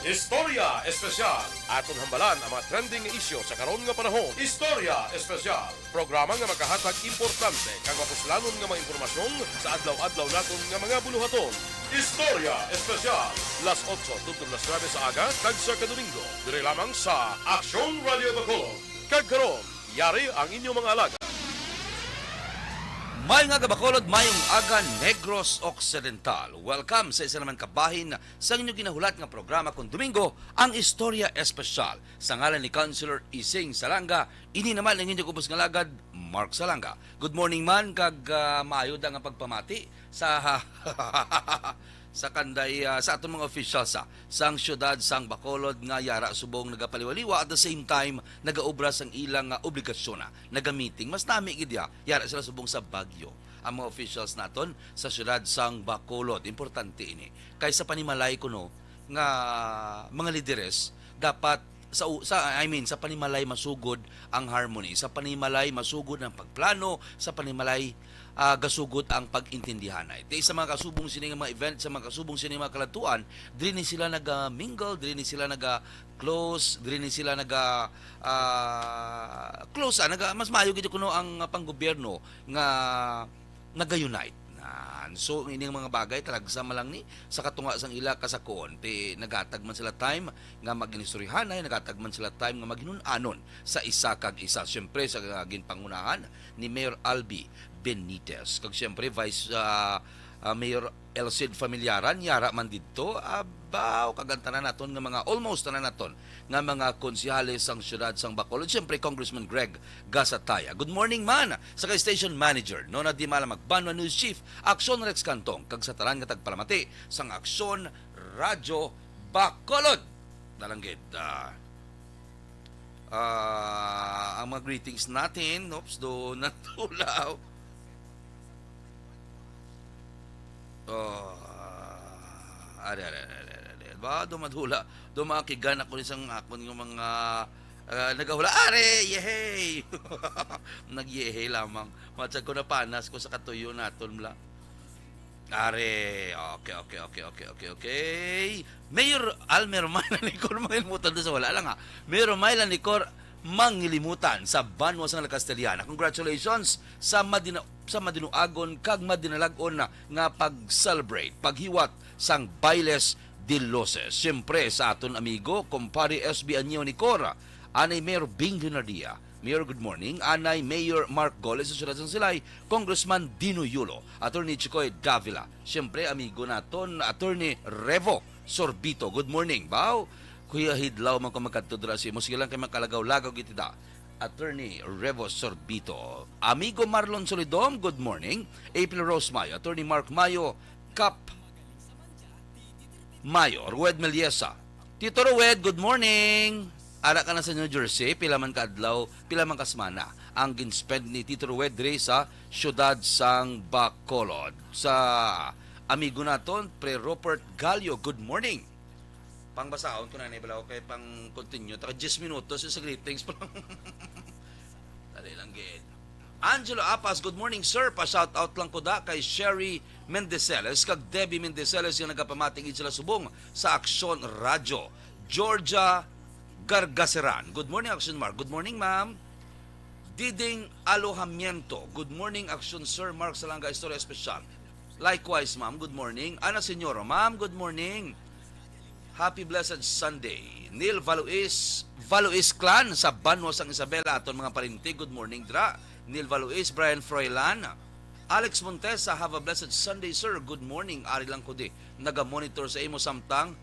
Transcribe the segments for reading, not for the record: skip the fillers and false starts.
Istorya Espesyal. Aton hambalan ang mga trending isyu sa karon nga panahon. Istorya Espesyal. Programa nga makahatag importante kag mapuslanon nga mga impormasyon sa adlaw-adlaw naton nga mga buluhaton. Istorya Espesyal. Las 8 tungtong las 9 sa aga kag sa Domingo. Dire lamang sa Aksyon Radio Bacolod. Kag karon, yari ang inyong mga alaga. May nga Bacolod, mayong aga Negros Occidental. Welcome sa isa naman kabahin sa inyong ginahulat nga programa kung Domingo, ang Istorya Espesyal. Sa ngalan ni Councilor Ising Salanga, ini naman ang inyong kubos nga lagad, Mark Salanga. Good morning man, kag maayod ang pagpamati sa sa kanday sa atong mga officials sang syudad sang Bacolod nga yara subong nagapaliwaliwa at the same time nagaobra sang ilang obligasyon naga-meeting mas nami gid yara sila subong sa Baguio ang mga officials naton sa syudad sang Bacolod. Importante ini kay sa panimalay kuno nga mga lideres dapat sa panimalay masugod ang harmony, sa panimalay masugod ang pagplano, sa panimalay gasugod ang pag-intindihan. Ito sa mga kasubong sini nga mga event, sa mga kasubong sini mga kalatuan, dili ni sila naga-mingle, dili ni sila naga-close, dili ni sila close, mas maayo gid kuno ang panggobyerno nga naga-unite. So ining mga bagay talagsama lang ni sa katunga sang ila kasakon ti nagatag man sila time nga maginistoryahanay, nagatag man sila time nga maginunanon sa isa kag isa. Syempre sa ginpangunahan ni Mayor Albi Benitez kag syempre Vice Mayor Elcid Familiaran yara man didto abaw kagantanan naton nga mga almost tanan naton nga mga konsehales sang syudad sang Bacolod. Syempre Congressman Greg Gasataya. Good morning man sa kay station manager Nona Di Mala Magbanwa News Chief Aksyon Rex Cantong kag sa tanan nga tagpalamati sang Aksyon Radyo Bacolod. Dalanggid ang mga greetings natin do natulaw. Ba dumadula dumakigan ako isang akon ng mga nagahula yehey nagyehey lamang matsag ko na panas ko sa katuyo naton la okay Mayor Almer Maylan Nicor mangilimutan sa wala lang Mayor Maylan Nicor mangilimutan sa Banwa sang Castellana. Congratulations sa madinuagon kag madinalagon nga pag-celebrate paghiwat sang Bailes de Loses. Siyempre sa aton amigo kumpare SB Anyo Nicor, anay Mayor Bing Lunardia. Mayor, good morning. Anay Mayor Mark Goles sa Syudad sang Silay, Congressman Dino Yulo, Attorney Chicoy Davila. Siyempre amigo naton Attorney Revo Sorbito. Good morning, Bao. Kuya Hidlaw man ko magkatudra si mo sige lang kay makalagaw-lagaw gitida. Attorney Revo Sorbito. Amigo Marlon Solidom, good morning. April Rose Mayo, Attorney Mark Mayo, Cap Mayo, Rued Meliesa. Tito Rued, good morning. Ara ka na sa New Jersey, pila man ka adlaw, pila man ka semana ang ginspend ni Tito Rued diri sa syudad sang Bacolod. Sa amigo naton, Pre Rupert Gallo, good morning. Pangbasaon ko na nibalaw kay pang continue. Taka 10 minutos sa greetings pa lang. Dali lang gid. Angelo Apas, good morning sir. Pa-shout out lang ko da kay Sherry Mendeceles kag Debbie Mendeceles yung nagapamating sila subong sa Aksyon Radyo. Georgia Gargaseran. Good morning Aksyon Mark. Good morning ma'am. Diding Alojamiento. Good morning Aksyon Sir Mark Salanga Istorya Espesyal. Likewise ma'am, good morning. Ana Senyora, ma'am, good morning. Happy Blessed Sunday. Neil Valuis Clan sa Banwa sang Isabela aton mga parinti. Good morning dra. Neil Valuis, Brian Froilan. Alex Montesa, have a blessed Sunday sir. Good morning. Ari lang ko di. Naga-monitor sa imo samtang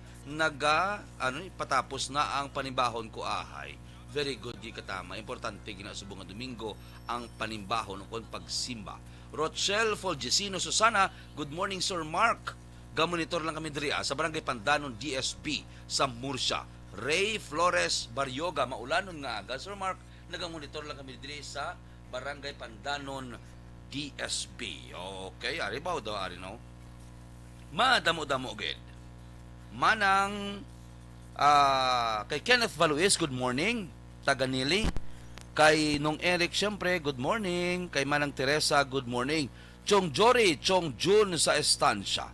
patapos na ang panimbahon ko ahay. Very good di katama. Importante ginasubong nga Domingo ang panimbahon kon pagsimba. Rochelle Folgesino Susana, good morning Sir Mark. Gamonitor lang kami diri sa Barangay Pandanon DSP sa Murcia. Ray Flores Baryoga, maulanon nga aga. Sir Mark, nagamonitor lang kami diri sa Barangay Pandanon DSP. Okay, ari ba daw ari no? Madamo-damo gid. Manang kay Kenneth Valuis, good morning. Taga Nili. Kay Nong Eric, syempre, good morning. Kay Manang Teresa, good morning. Chong Jory, Chong Jun sa Estancia.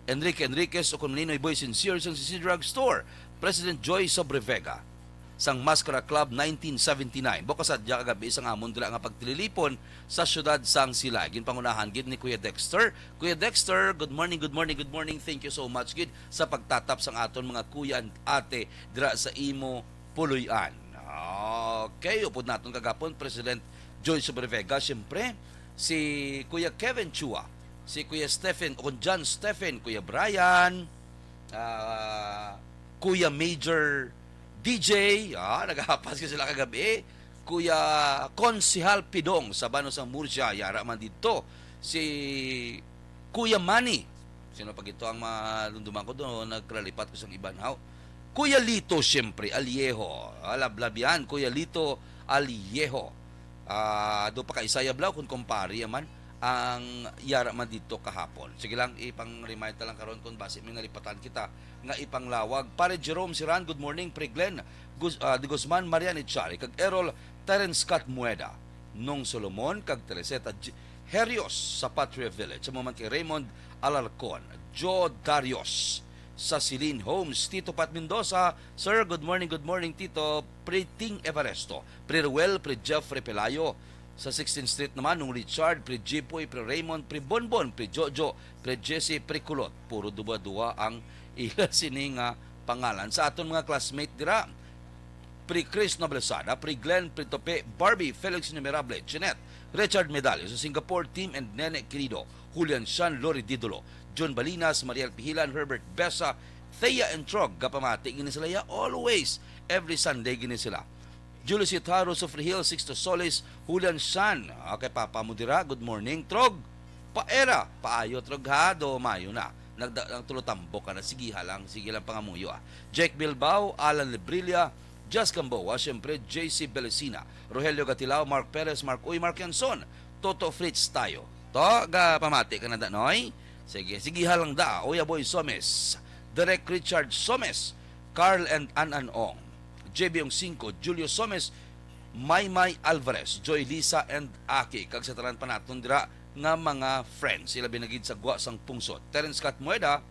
Enrique Enriquez o kung Ninoy Boy Sincere sang CC Drug Store, President Joy Sobrevega sang Mascara Club 1979. Bukas sadya kagabi isang amon dila nga pagtililipon sa syudad sang Silay. Ginpangunahan gid ni Kuya Dexter. Kuya Dexter, good morning, good morning, good morning. Thank you so much gid sa pagtatap sang aton mga kuya and ate dira sa imo Puluyan. Okay, upod naton kagapon President Joy Sobrevega, siyempre si Kuya Kevin Chua, si Kuya Stephen, o John Stephen, Kuya Brian, Kuya Major DJ, naghahapas ka sila kagabi, Kuya Konsihal Pidong sa Banos ng Murcia, yara man dito, si Kuya Manny, sino pag ito ang malunduman ko doon, nagkralipat ko sa Ibanhaw, Kuya Lito, siyempre, Aliejo, alablab yan, Kuya Lito Aliejo, do pa kay Isaya Blau kung kumpare yaman ang yara man dito kahapon. Sige lang, ipang-remind na lang karon kung base may nalipatan kita nga ipanglawag. Pare Jerome Siran, good morning. Pre Glenn de Guzman, Marian Echari, kag Errol Terence Scott Mueda, Nung Solomon, kag Tereseta Herios sa Patria Village. Sa moment kay Raymond Alarcon, Joe Darius sa Celine Homes, Tito Pat Mendoza, Sir, good morning Tito, Pre Ting Everesto, Pre Ruel, Pre Jeffrey Pelayo, sa 16th Street naman, nung Richard, Pre Jipoy, Pre Raymond, Pre Bonbon, Pre Jojo, Pre Jesse, Pre Kulot, puro duwa-duwa ang ila sining pangalan. Sa aton mga classmate dira, Pre Chris Noblesada, Pre Glenn, Pre Tope, Barbie, Felix Numerable, Jeanette, Richard Medallo, sa Singapore Team and Nene Querido, Julian Sean, Lori Didolo, John Balinas, Mariel Pihilan, Herbert Besa, Thea and Trog, kapamati, gini sila ya, always, every Sunday gini sila. Julius Itaro, Sofri Hill, Sixto Solis, Julian San, kay Papa Mudira, good morning, Trog, paera, paayo, Trog ha, do mayo na, nagtulotambok ka na, sige lang pangamuyo Jake Bilbao, Alan Librilla, Just Gamboa, siyempre, JC Belecina, Rogelio Gatilao, Mark Perez, Mark Uy, Mark Yanson, Toto Fritz tayo. To, pamati ka na da, noy? Sige lang da. Oya Boy Somes, Derek Richard Somes, Carl and Anan Ong, JB Ong 5, Julio Somes, Maymay Alvarez, Joy Lisa and Aki. Kag sa tanan pa naton dira nga mga friends. Sila binagid sa Gwa sang Pungsod. Terence Scott Mueda,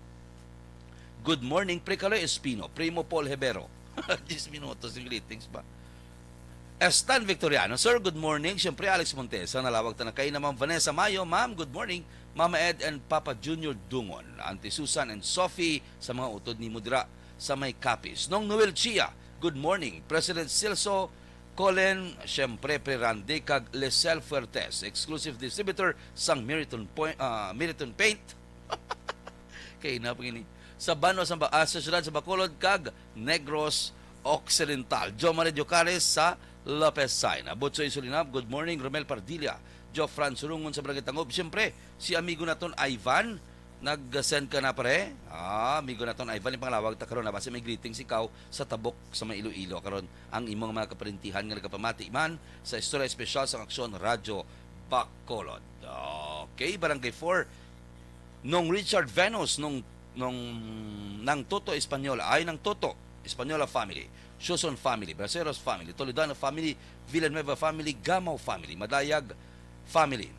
good morning. Precale Espino, Primo Paul Hebero. 10 minutos yung greetings ba? Stan Victoriano, Sir, good morning. Siyempre, Alex Montesa, nalawag na kay naman Vanessa Mayo, Ma'am, good morning. Mama Ed and Papa Junior Dungon, Auntie Susan and Sophie sa mga utod ni Mudra sa may Capis. Nong Noel Chia, good morning. President Silso, Colin, siyempre, Pre Randy, kag Lesel Fuertes, exclusive distributor sang Meriton Paint. Kaya na pagini. Sa Bano, sa syudad sa Bacolod, kag Negros Occidental. Jo Mario Cares sa Lopez Saina. Butsoy Sulinab, good morning. Romel Pardilla, Jo Franz Surungon sa Barangay Tangob. Siyempre, si amigo naton Ivan, nag-send ka na pare. Amigo naton Ivan, yung pangalawag ta karon na base may greetings ikaw sa tabok sa may Iloilo karon ang imong mga kaparintihan nga nagapamati man sa istorya espesyal sa Aksyon Radyo Bacolod. Okay, Barangay 4 nung Richard Venus nung Toto Espanyola ay ng Toto Espanyola family, Suson family, Braceros family, Toledano family, Villanueva family, Gamao family, Madayag family.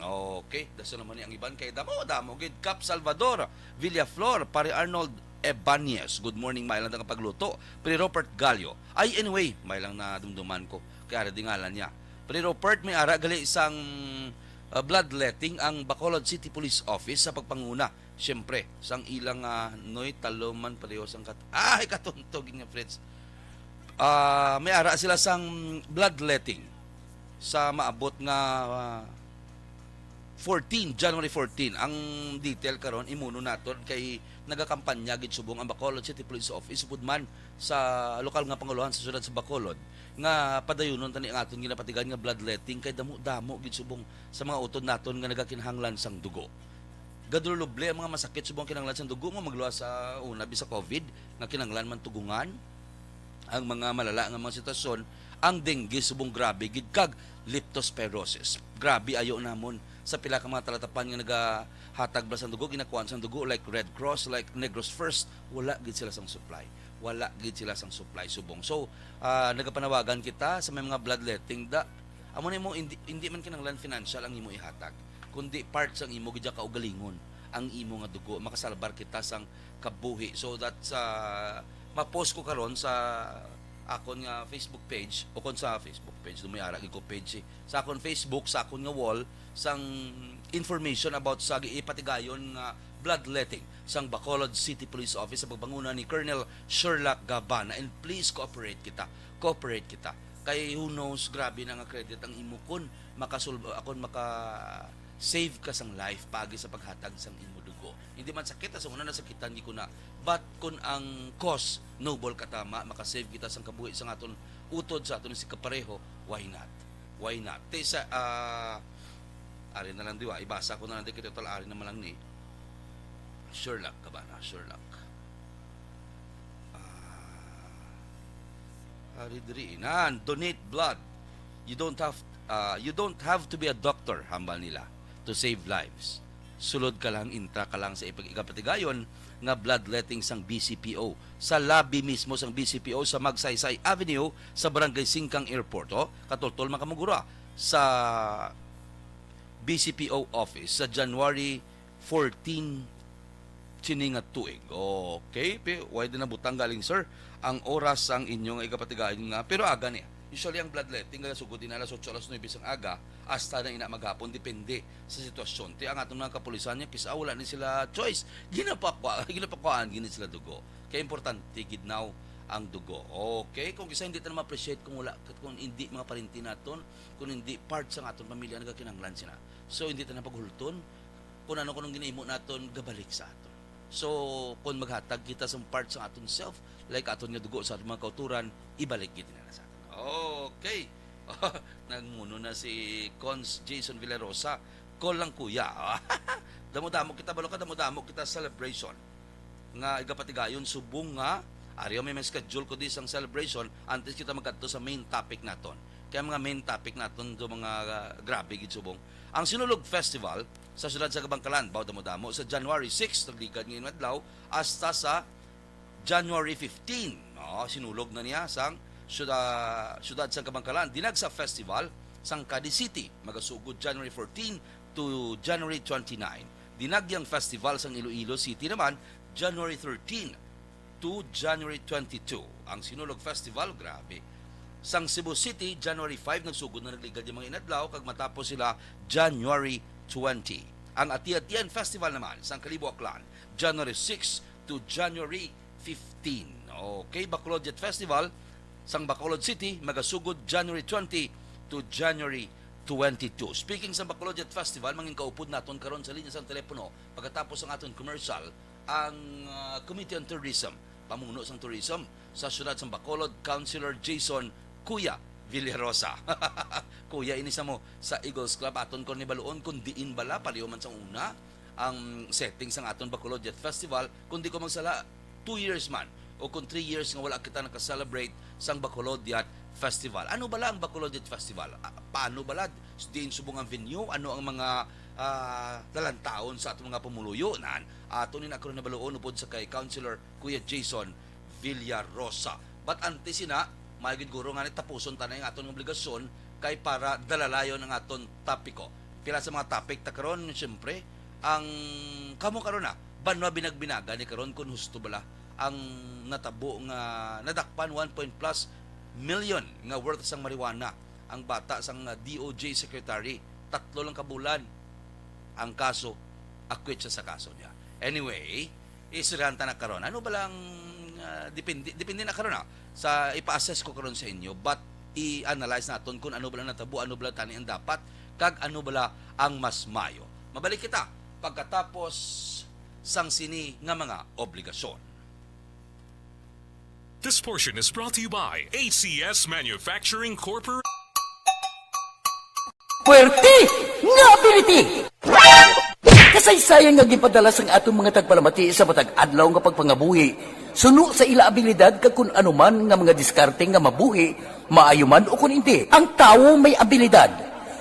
Okay, daso naman ang iban kay damo gid Cap Salvador, Villaflor, Pare Arnold Ebanez. Good morning, may lang na pagluto. Pre Robert Gallo. Ay anyway, may lang na dumduman ko kaya dingalan niya. Pre Robert, may ara gali isang bloodletting ang Bacolod City Police Office sa pagpanguna. Siyempre, sang ilang noy taloman pareho sang katuntog nga friends. May ara sila sang bloodletting sa maabot nga January 14. Ang detail karon imuno naton kay nagakampanya gid subong ang Bacolod City Police Office pudman sa lokal nga panguluhan sa syudad sa Bacolod nga padayunon tani ang aton ginapatigan nga bloodletting kay damo gid subong sa mga utod naton nga nagakinahanglan sang dugo. Gaduluble ang mga masakit subong kinahanglan sang dugo mo magluwas sa una bisa COVID nga kinahanglan man tugungan ang mga malala nga mga sitwasyon. Ang dengue subong grabe gid kag leptospirosis. Grabe ayo namon sa pila ka mga talatapan nga nagahatag ba sang dugo, ginakuan sang dugo like Red Cross, like Negros First, wala gid sila sang supply. Wala gid sila sang supply subong. So, nagapanawagan kita sa may mga bloodletting da amo nimo hindi man kinahanglan financial ang imo ihatag, kundi part sang imo gid kaugalingon. ang imo nga dugo, makasalbar kita sang kabuhi. So that's ma-post ko karon sa akon nga Facebook page o kon sa Facebook page dumayara ko page sa akon Facebook, sa akon nga wall sang information about sa ipatigayon nga bloodletting sang Bacolod City Police Office sa pagbanguna ni Colonel Sherlock Gabana. And please cooperate kita kay who knows, grabe na nga credit ang imo kun akon maka save ka sang life pagi sa paghatag sang imo dugo. Hindi man sakit sa una nasakitan di ko na, but kun ang cause noble katama maka-save kita sang kabuhi sang aton utod sa aton si kapareho, why not te sa ari na lang diwa ibasa ko na lang kita total ari naman lang ni Sherlock Gabana. Ari diri nan donate blood. You don't have to be a doctor, hambal nila, to save lives. Sulod ka lang, intra ka lang sa ikapatigayon nga bloodletting sang BCPO sa lobby mismo sang BCPO sa Magsaysay Avenue sa Barangay Singkang Airport. Katultol makamugura sa BCPO office sa January 14 chininga tuig. Okay, why din nabutang galing sir ang oras ang inyong ikapatigayon nga, pero aga niya. Usually ang bloodletting nga sugod din alas 8 alas 9 sang aga hasta na ina maghapon, depende sa sitwasyon. Ti ang atong mga kapulisan niya kisa wala ni sila choice. Ginapakuan gini sila dugo. Kaya importante gidnaw ang dugo. Okay, kung kisa hindi ta ma-appreciate kung hindi mga parinti naton, kung hindi part sa aton pamilya nagakinahanglan sila. So hindi ta na paghulton kung ano kunong ginaimo naton gabalik sa aton. So kung maghatag kita sa part sa aton self, like aton nga dugo sa aton mga kauturan, ibalik kita na sa aton. Okay. Nagmuno na si Cons Jason Villarosa. Call lang kuya. Damo-damo kita celebration. Nga igapatigayon subong nga ariyo may schedule ko di sang celebration antes kita magkadto sa main topic naton. Kaya mga main topic naton do mga grabe gid subong. Ang Sinulog Festival sa siyudad sa Kabangkalan, damo-damo sa January 6 nagligad ngayon adlaw hasta sa January 15. Sinulog na niya sang siyudad sa Kabangkalan. Dinag sa festival sang Cadiz City magasugod January 14 to January 29. Dinagyang festival sang Iloilo City naman January 13 to January 22. Ang Sinulog Festival, grabe. Sang Cebu City, January 5 nagsugod na nagligad yung mga inadlaw kag matapos sila January 20. Ang Ati-Atian Festival naman sang Kalibo Aklan, January 6 to January 15. Okay, Bacolod Jet Festival sang Bacolod City magasugod January 20 to January 22. Speaking sa Bacolod Jet Festival, mangin kaupod naton karon sa linya sa telepono pagkatapos ang aton commercial ang Committee on Tourism, pamuno sang tourism sa siyudad sa Bacolod, Councilor Jason Kuya Villarosa. Kuya inisa mo sa Eagles Club aton kon ni baluon kun diin bala paliw man sang una ang setting sang aton Bacolod Jet Festival kundi ko magsala 2 years man o kung 3 years nga wala kita naka-celebrate sang Bacolod Jet Festival. Ano bala ang Bacolod Jet Festival? Paano bala? Diin subong ang venue? Ano ang mga talantaon sa atong mga pumuluyo? Ato ni nakaroon na baluon upod sa kay Councilor Kuya Jason Villarosa. But antes sina, maigid guro nga ni tapuson tanay ang aton obligasyon kay para dalalayon ang aton topiko. Pila sa mga topic ta karon syempre ang kamo karon na banwa binagbinaga ni karon kun husto bala ang natabo nga nadakpan 1 plus million nga worth sang marijuana ang bata sang DOJ secretary. 3 lang kabulan ang kaso, acquit siya sa kaso niya. Anyway, isiranta na karon. Ano ba lang depende na karon sa ipa-assess ko karon sa inyo, but i-analyze naton kung ano ba lang natabo, ano ba lang tani ang dapat kag ano ba ang mas mayo. Mabalik kita pagkatapos sang sini nga mga obligasyon. This portion is brought to you by ACS Manufacturing Corporation. Puwerte nga ability! Kasaysayan nga gipadala sang atong mga tagpalamati sa matag adlaw nga pagpangabuhi. Suno sa ila abilidad kag kun anuman nga mga diskarte nga mabuhi, maayo man o kun hindi. Ang tawo may abilidad.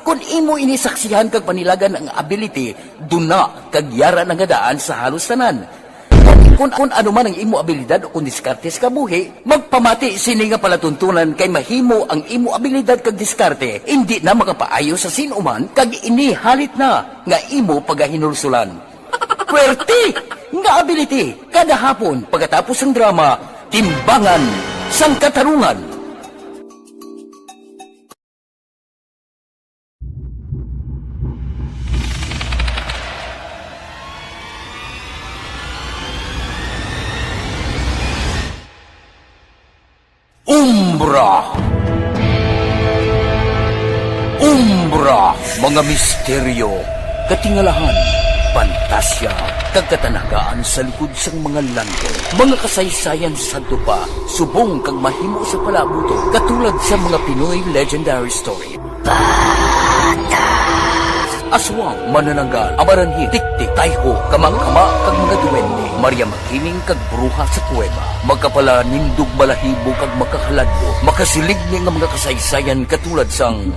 Kung imo inisaksihan kag panilagan ang ability, duna kag yara nga daan sa halos tanan. Kung ano man ang imo abilidad o kung diskarte sa kabuhi, magpamati sini nga palatuntunan kay mahimo ang imo abilidad kag diskarte, hindi na makapaayo sa sinuman kag inihalit na nga imo pagahinulsulan. Pwerte nga ability kada hapon pagkatapos ng drama Timbangan sang Katarungan. Umbra. Umbra, mga misteryo, katingalahan, pantasya, kagkatanagaan sa likod sang mga lanto, mga kasaysayan sa dupa, subong kag mahimo sa palabuto, katulad sa mga Pinoy legendary story. Aswang, manananggal, amaranhi, tiktik, tayho, kamang-kama, kag mga duwende, Maria Makining, kag bruha sa kuweba, magkapala nindog balahibo, kag makahaladlo, makasilig ni nga mga kasaysayan katulad sang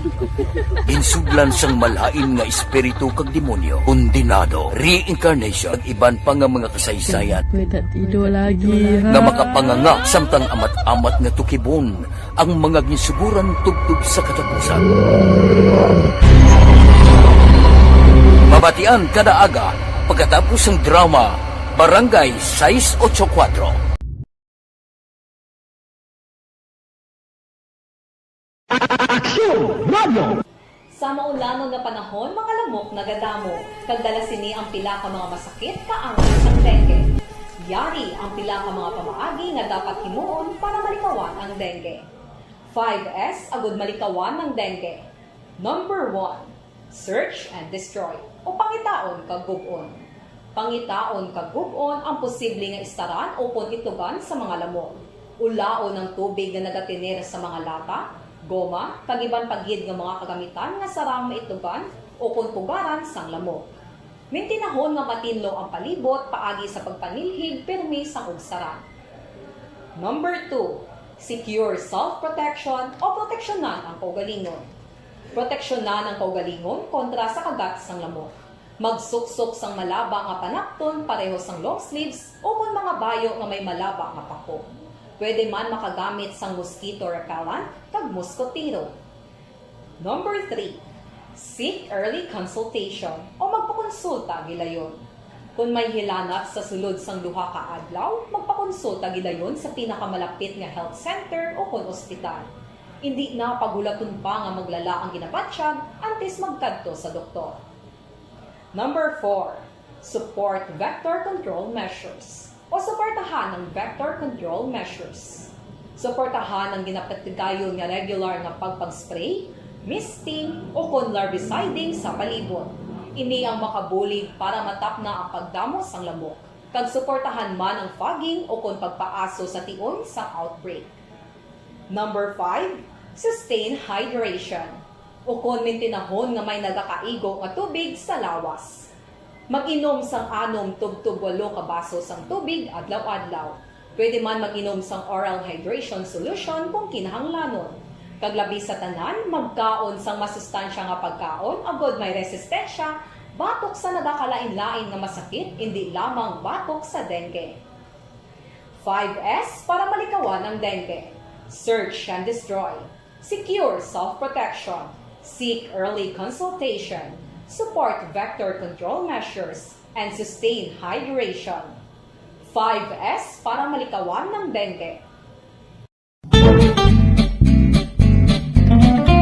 insudlan sang malain nga espiritu kag demonyo, kondinado, reincarnation, kag iban pa nga mga kasaysayan May tatido lagi, ha? nga makapanganga samtang amat-amat nga tukibon ang mga ginsuguran tugtog sa katapusan. Mabatian kada aga pagkatapos ng drama Barangay 684. Sa maulanong nga panahon, mga lamok nagadamo, kagdala sini ang pila ka mga masakit kaangay sang dengue. Yari ang pila ka mga pamaagi nga dapat himuon para malikawan ang dengue. 5S agud malikawan ng dengue. Number 1, search and destroy o pangitaon kag gub-on. Pangitaon kag gub-on ang posible nga istaran o itugan sa mga lamok. Ulaon ng tubig nga nagatinir sa mga lata, goma, kagiban pagid nga mga kagamitan nga sarang maitugan o tugaran sang lamok. Mintinahon nga matinlo ang palibot paagi sa pagpanilhig permi sang ugsaran. Number 2, secure self-protection o proteksyonan ang kaugalingon. Proteksyonan ang kaugalingon kontra sa kagat sang lamok. Magsuksok sang malaba nga panakton pareho sang long sleeves o kung mga bayo nga may malaba nga pako. Pwede man makagamit sang mosquito repellent kag mosquitero. Number 3, seek early consultation o magpakonsulta gilayon. Kung may hilanat sa sulod sang duha ka adlaw, magpakonsulta gilayon sa pinakamalapit nga health center o kun ospital. Hindi na pagulaton pa nga maglala ang ginabatsyag antes magkadto sa doktor. Number 4, support vector control measures o suportahan ng vector control measures. Suportahan ang ginapatigayon nga regular nga pagpag-spray, misting o kun larviciding sa palibot. Ini ang makabulig para matapna ang pagdamo sang lamok. Kag suportahan man ang fogging o kun pagpaaso sa tion sa outbreak. Number 5, sustain hydration o kung mintinahon nga may nagakaigo nga tubig sa lawas. Mag-inom sang 6 tub 8 ka baso sang tubig adlaw-adlaw. Pwede man mag-inom sang oral hydration solution kung kinahanglanon. Kaglabi sa tanan, magkaon sang masustansya nga pagkaon agod may resistensya batok sa nagakalain-lain nga masakit, hindi lamang batok sa dengue. 5S para malikawan ang dengue. Search and destroy. Secure self-protection. Seek early consultation. Support vector control measures. And sustain hydration. 5S para malikawan ng dengue.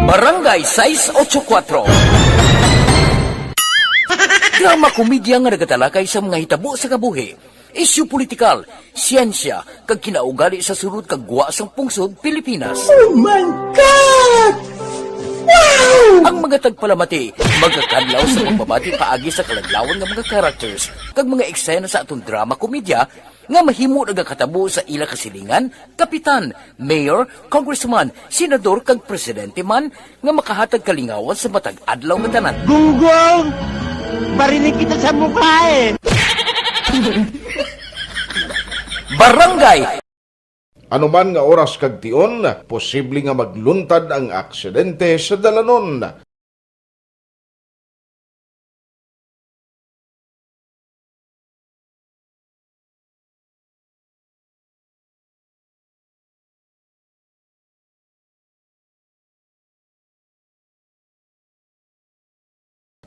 Barangay 684. Drama komedya nga nagatalakay sa mga hitabo sa kabuhi, isyu politikal, siyensya, kag kinaugali sa sunod kag guwa sang pungsod Pilipinas. Oh my God! Wow! Ang mga tagpalamati, magkakadlaw sa pagbabati paagi sa kalaglawan ng mga characters kag mga eksena sa atong drama komedya nga mahimo nagakatabo sa ila kasilingan, kapitan, mayor, congressman, senador kag presidente man nga makahatag kalingawan sa matag adlaw nga tanan. Gunggong! Barinig kita sa mukha eh! Barangay Anuman nga oras kag tion, posible nga magluntad ang aksidente sa dalanon.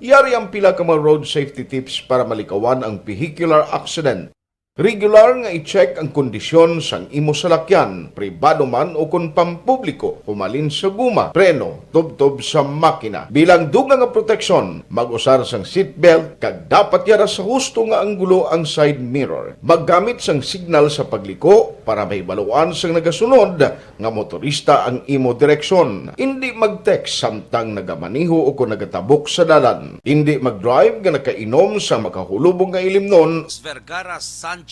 Yari ang pila ka mga road safety tips para malikawan ang vehicular accident. Regular nga i-check ang kondisyon sang imo salakyan, pribado man o kung pampubliko, humalin sa guma, preno, tubtob sa makina. Bilang dugang nga proteksyon, mag-usar sang seatbelt, kag dapat yara sa husto nga anggulo ang side mirror. Maggamit sang signal sa pagliko para may baluan sang nagasunod nga motorista ang imo direksyon. Hindi mag-text samtang nagamaniho o kung nagatabok sa dalan. Hindi mag-drive nga nakainom sa makahulubong nga ilimnon. Vergara Sancho,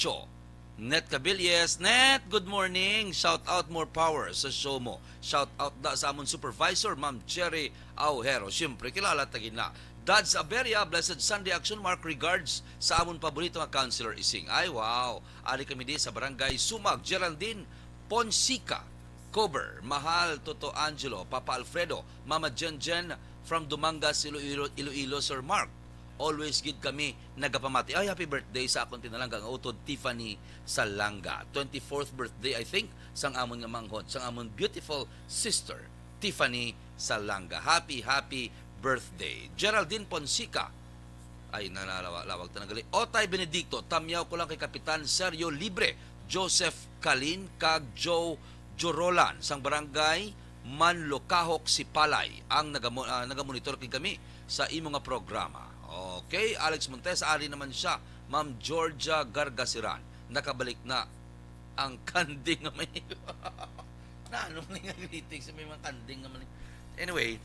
Net Cabilles. Net, good morning. Shout out, more power sa show mo. Shout out da sa amon supervisor, Ma'am Cherry Aujero. Siyempre, kilala tagin na. Dads Aberia, Blessed Sunday Action Mark, regards sa amon paborito nga Councilor Ising. Ay, wow. Ali kami di sa Barangay Sumag, Geraldine Ponsica, Cover, Mahal, Toto Angelo, Papa Alfredo, Mama Jen Jen from Dumangas, Iloilo, Sir Mark. Always gid kami nagapamati. Ay, happy birthday sa akong tinalangga nga utod Tiffany Salanga. 24th birthday, I think, sang amon nga manghod, sang amon beautiful sister, Tiffany Salanga. Happy birthday. Geraldine Ponsica. Ay, nalalawag ta nagali. Otay Benedicto, tamyaw ko lang kay Kapitan Sergio Libre, Joseph Kalin, kag Joe Jorolan, sang barangay Manlocahok, Sipalay, ang nagamonitor kay kami sa imo nga programa. Okay, Alex Montes, ari naman siya. Ma'am Georgia Gargasiran, nakabalik na ang kanding nga may... Ano nga greetings sa may mga kanding nga may... Anyway,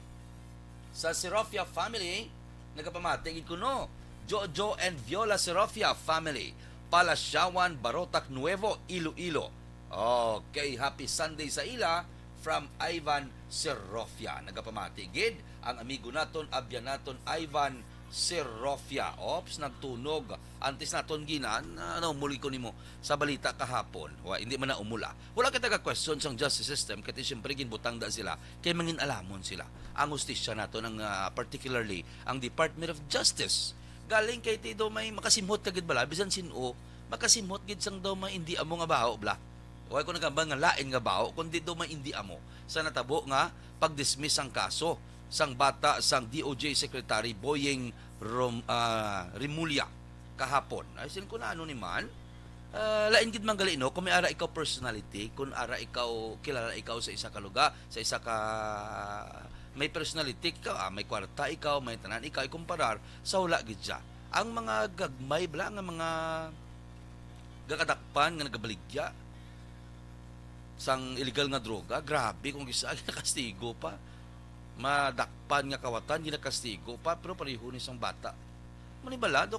sa Serofia family, nagapamating ko no. Jojo and Viola Serofia family, Palasyawan, Barotac Nuevo, Iloilo. Okay, happy Sunday sa ila from Ivan Serofia. Nagapamatigid ang amigo naton, abyan naton, Ivan Serofia. Ops, nagtunog. Antes naton ginan, muli ko nimo sa balita kahapon. Hindi man na umula. Wala kita ka-question sang justice system, kaya siyempre ginbutang da sila, kay mangin alamon sila. Ang justisya naton, ang particularly, ang Department of Justice. Galing kay ti daw may makasimhot kagid bala, bisan sino, makasimhot gid sang daw may hindi amo nga baho, bla. Huwag ko nagambang nga lain nga baho, kundi daw may hindi amo. Sa natabo nga, pag-dismiss ang kaso, sang bata sang DOJ Secretary Boyeng Rimulya kahapon. Ay sin ko na ano ni man. Lain gid man gali no, kung may ara ikaw personality, kung ara ikaw kilala ikaw sa isa ka lugar, sa isa ka may personality ka, may kwarta ikaw, may tanan ikaw ikumparar sa wala gid siya. Ang mga gagmay bla nga mga gakadakpan nga nagabaligya sang illegal nga droga, grabe kung gisa kastigo pa. Madakpan nga kawatan, ginakastigo pa, pero pareho ni isang bata. Manibala, do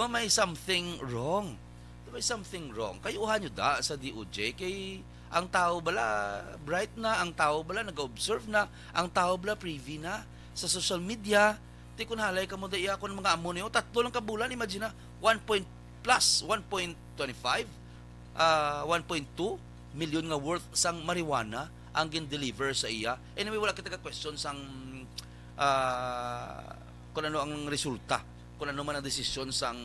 may something wrong. Do may something wrong. Kayuhan nyo da sa DOJ, kay ang tao bala, bright na, ang tao bala, nag-observe na, ang tao bala, privy na, sa social media, di kun halay ka mo da iya ko ng mga amo niyo, 3 lang kabulan, imagine na, 1.25, 1.2 million nga worth sang marijuana, ang gin-deliver sa iya. Anyway, wala kita ka-question sang kung ano ang resulta, kung ano man ang desisyon sang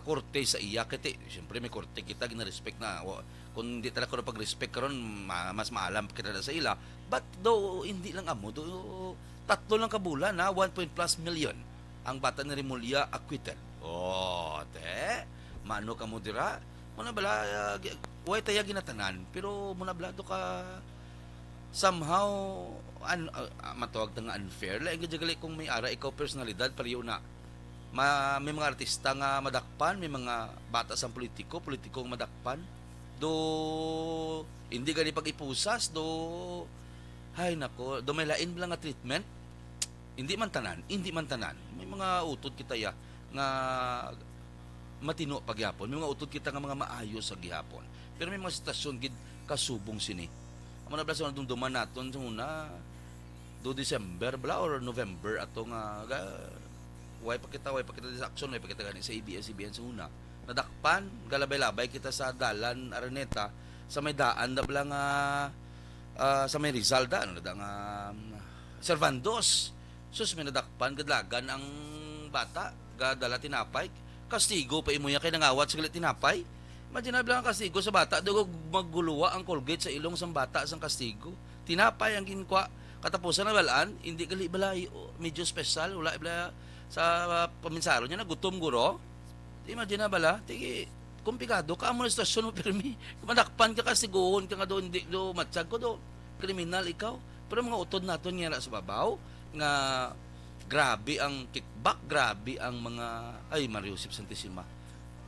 korte sa iya. Kasi, siyempre may korte kita, gina-respect na. Kung hindi talaga ko na pag-respect karon mas maalam kita na sa ila. But though, hindi lang amo, 3 lang kabulan, 1+ million ang bata ni Rimulya acquitted. Mano ka mo dira? Muna bala, huwag tayo ginatanan, pero muna bala ka somehow matawag na nga unfair. Lain gajagali kung may ara ikaw personalidad pariyo na may mga artista nga madakpan, may mga bata sa politiko ang madakpan. Do hindi gani pag-ipusas, do hay nako, do may lain lang nga treatment. Hindi man tanan. May mga utod kita ya nga matino pagyapon. May mga utod kita nga mga maayos sa gihapon. Pero may mga sitwasyon gid kasubong sini. Amo na bala sa dumduman naton sa una do December bala or November ato nga way pa kita sa action, way pa kita gani sa ABS-CBN sa una. Nadakpan, galabay-labay kita sa Dalan Araneta sa may daan na bala nga sa may Rizal da ano da nga Servandos. Sus may nadakpan gadlagan ang bata gadala tinapay. Kastigo pa imo ya kay nangawat sa tinapay. Imagine na lang ang kastigo sa bata, doon magguluwa ang Colgate sa ilong sang bata sang kastigo. Tinapay ang ginkwa, Katapusan na balaan, hindi gali balay medyo special, wala bala sa paminsaro niya na gutom guro. Imagine na bala, tigi kumplikado ka mo na stasyon mo pirmi. Kumadakpan ka kasi goon ka nga do hindi do matsag ko do. Kriminal ikaw. Pero mga utod naton nga sa babaw nga grabe ang kickback, grabe ang mga ay Mario Josep Santissima.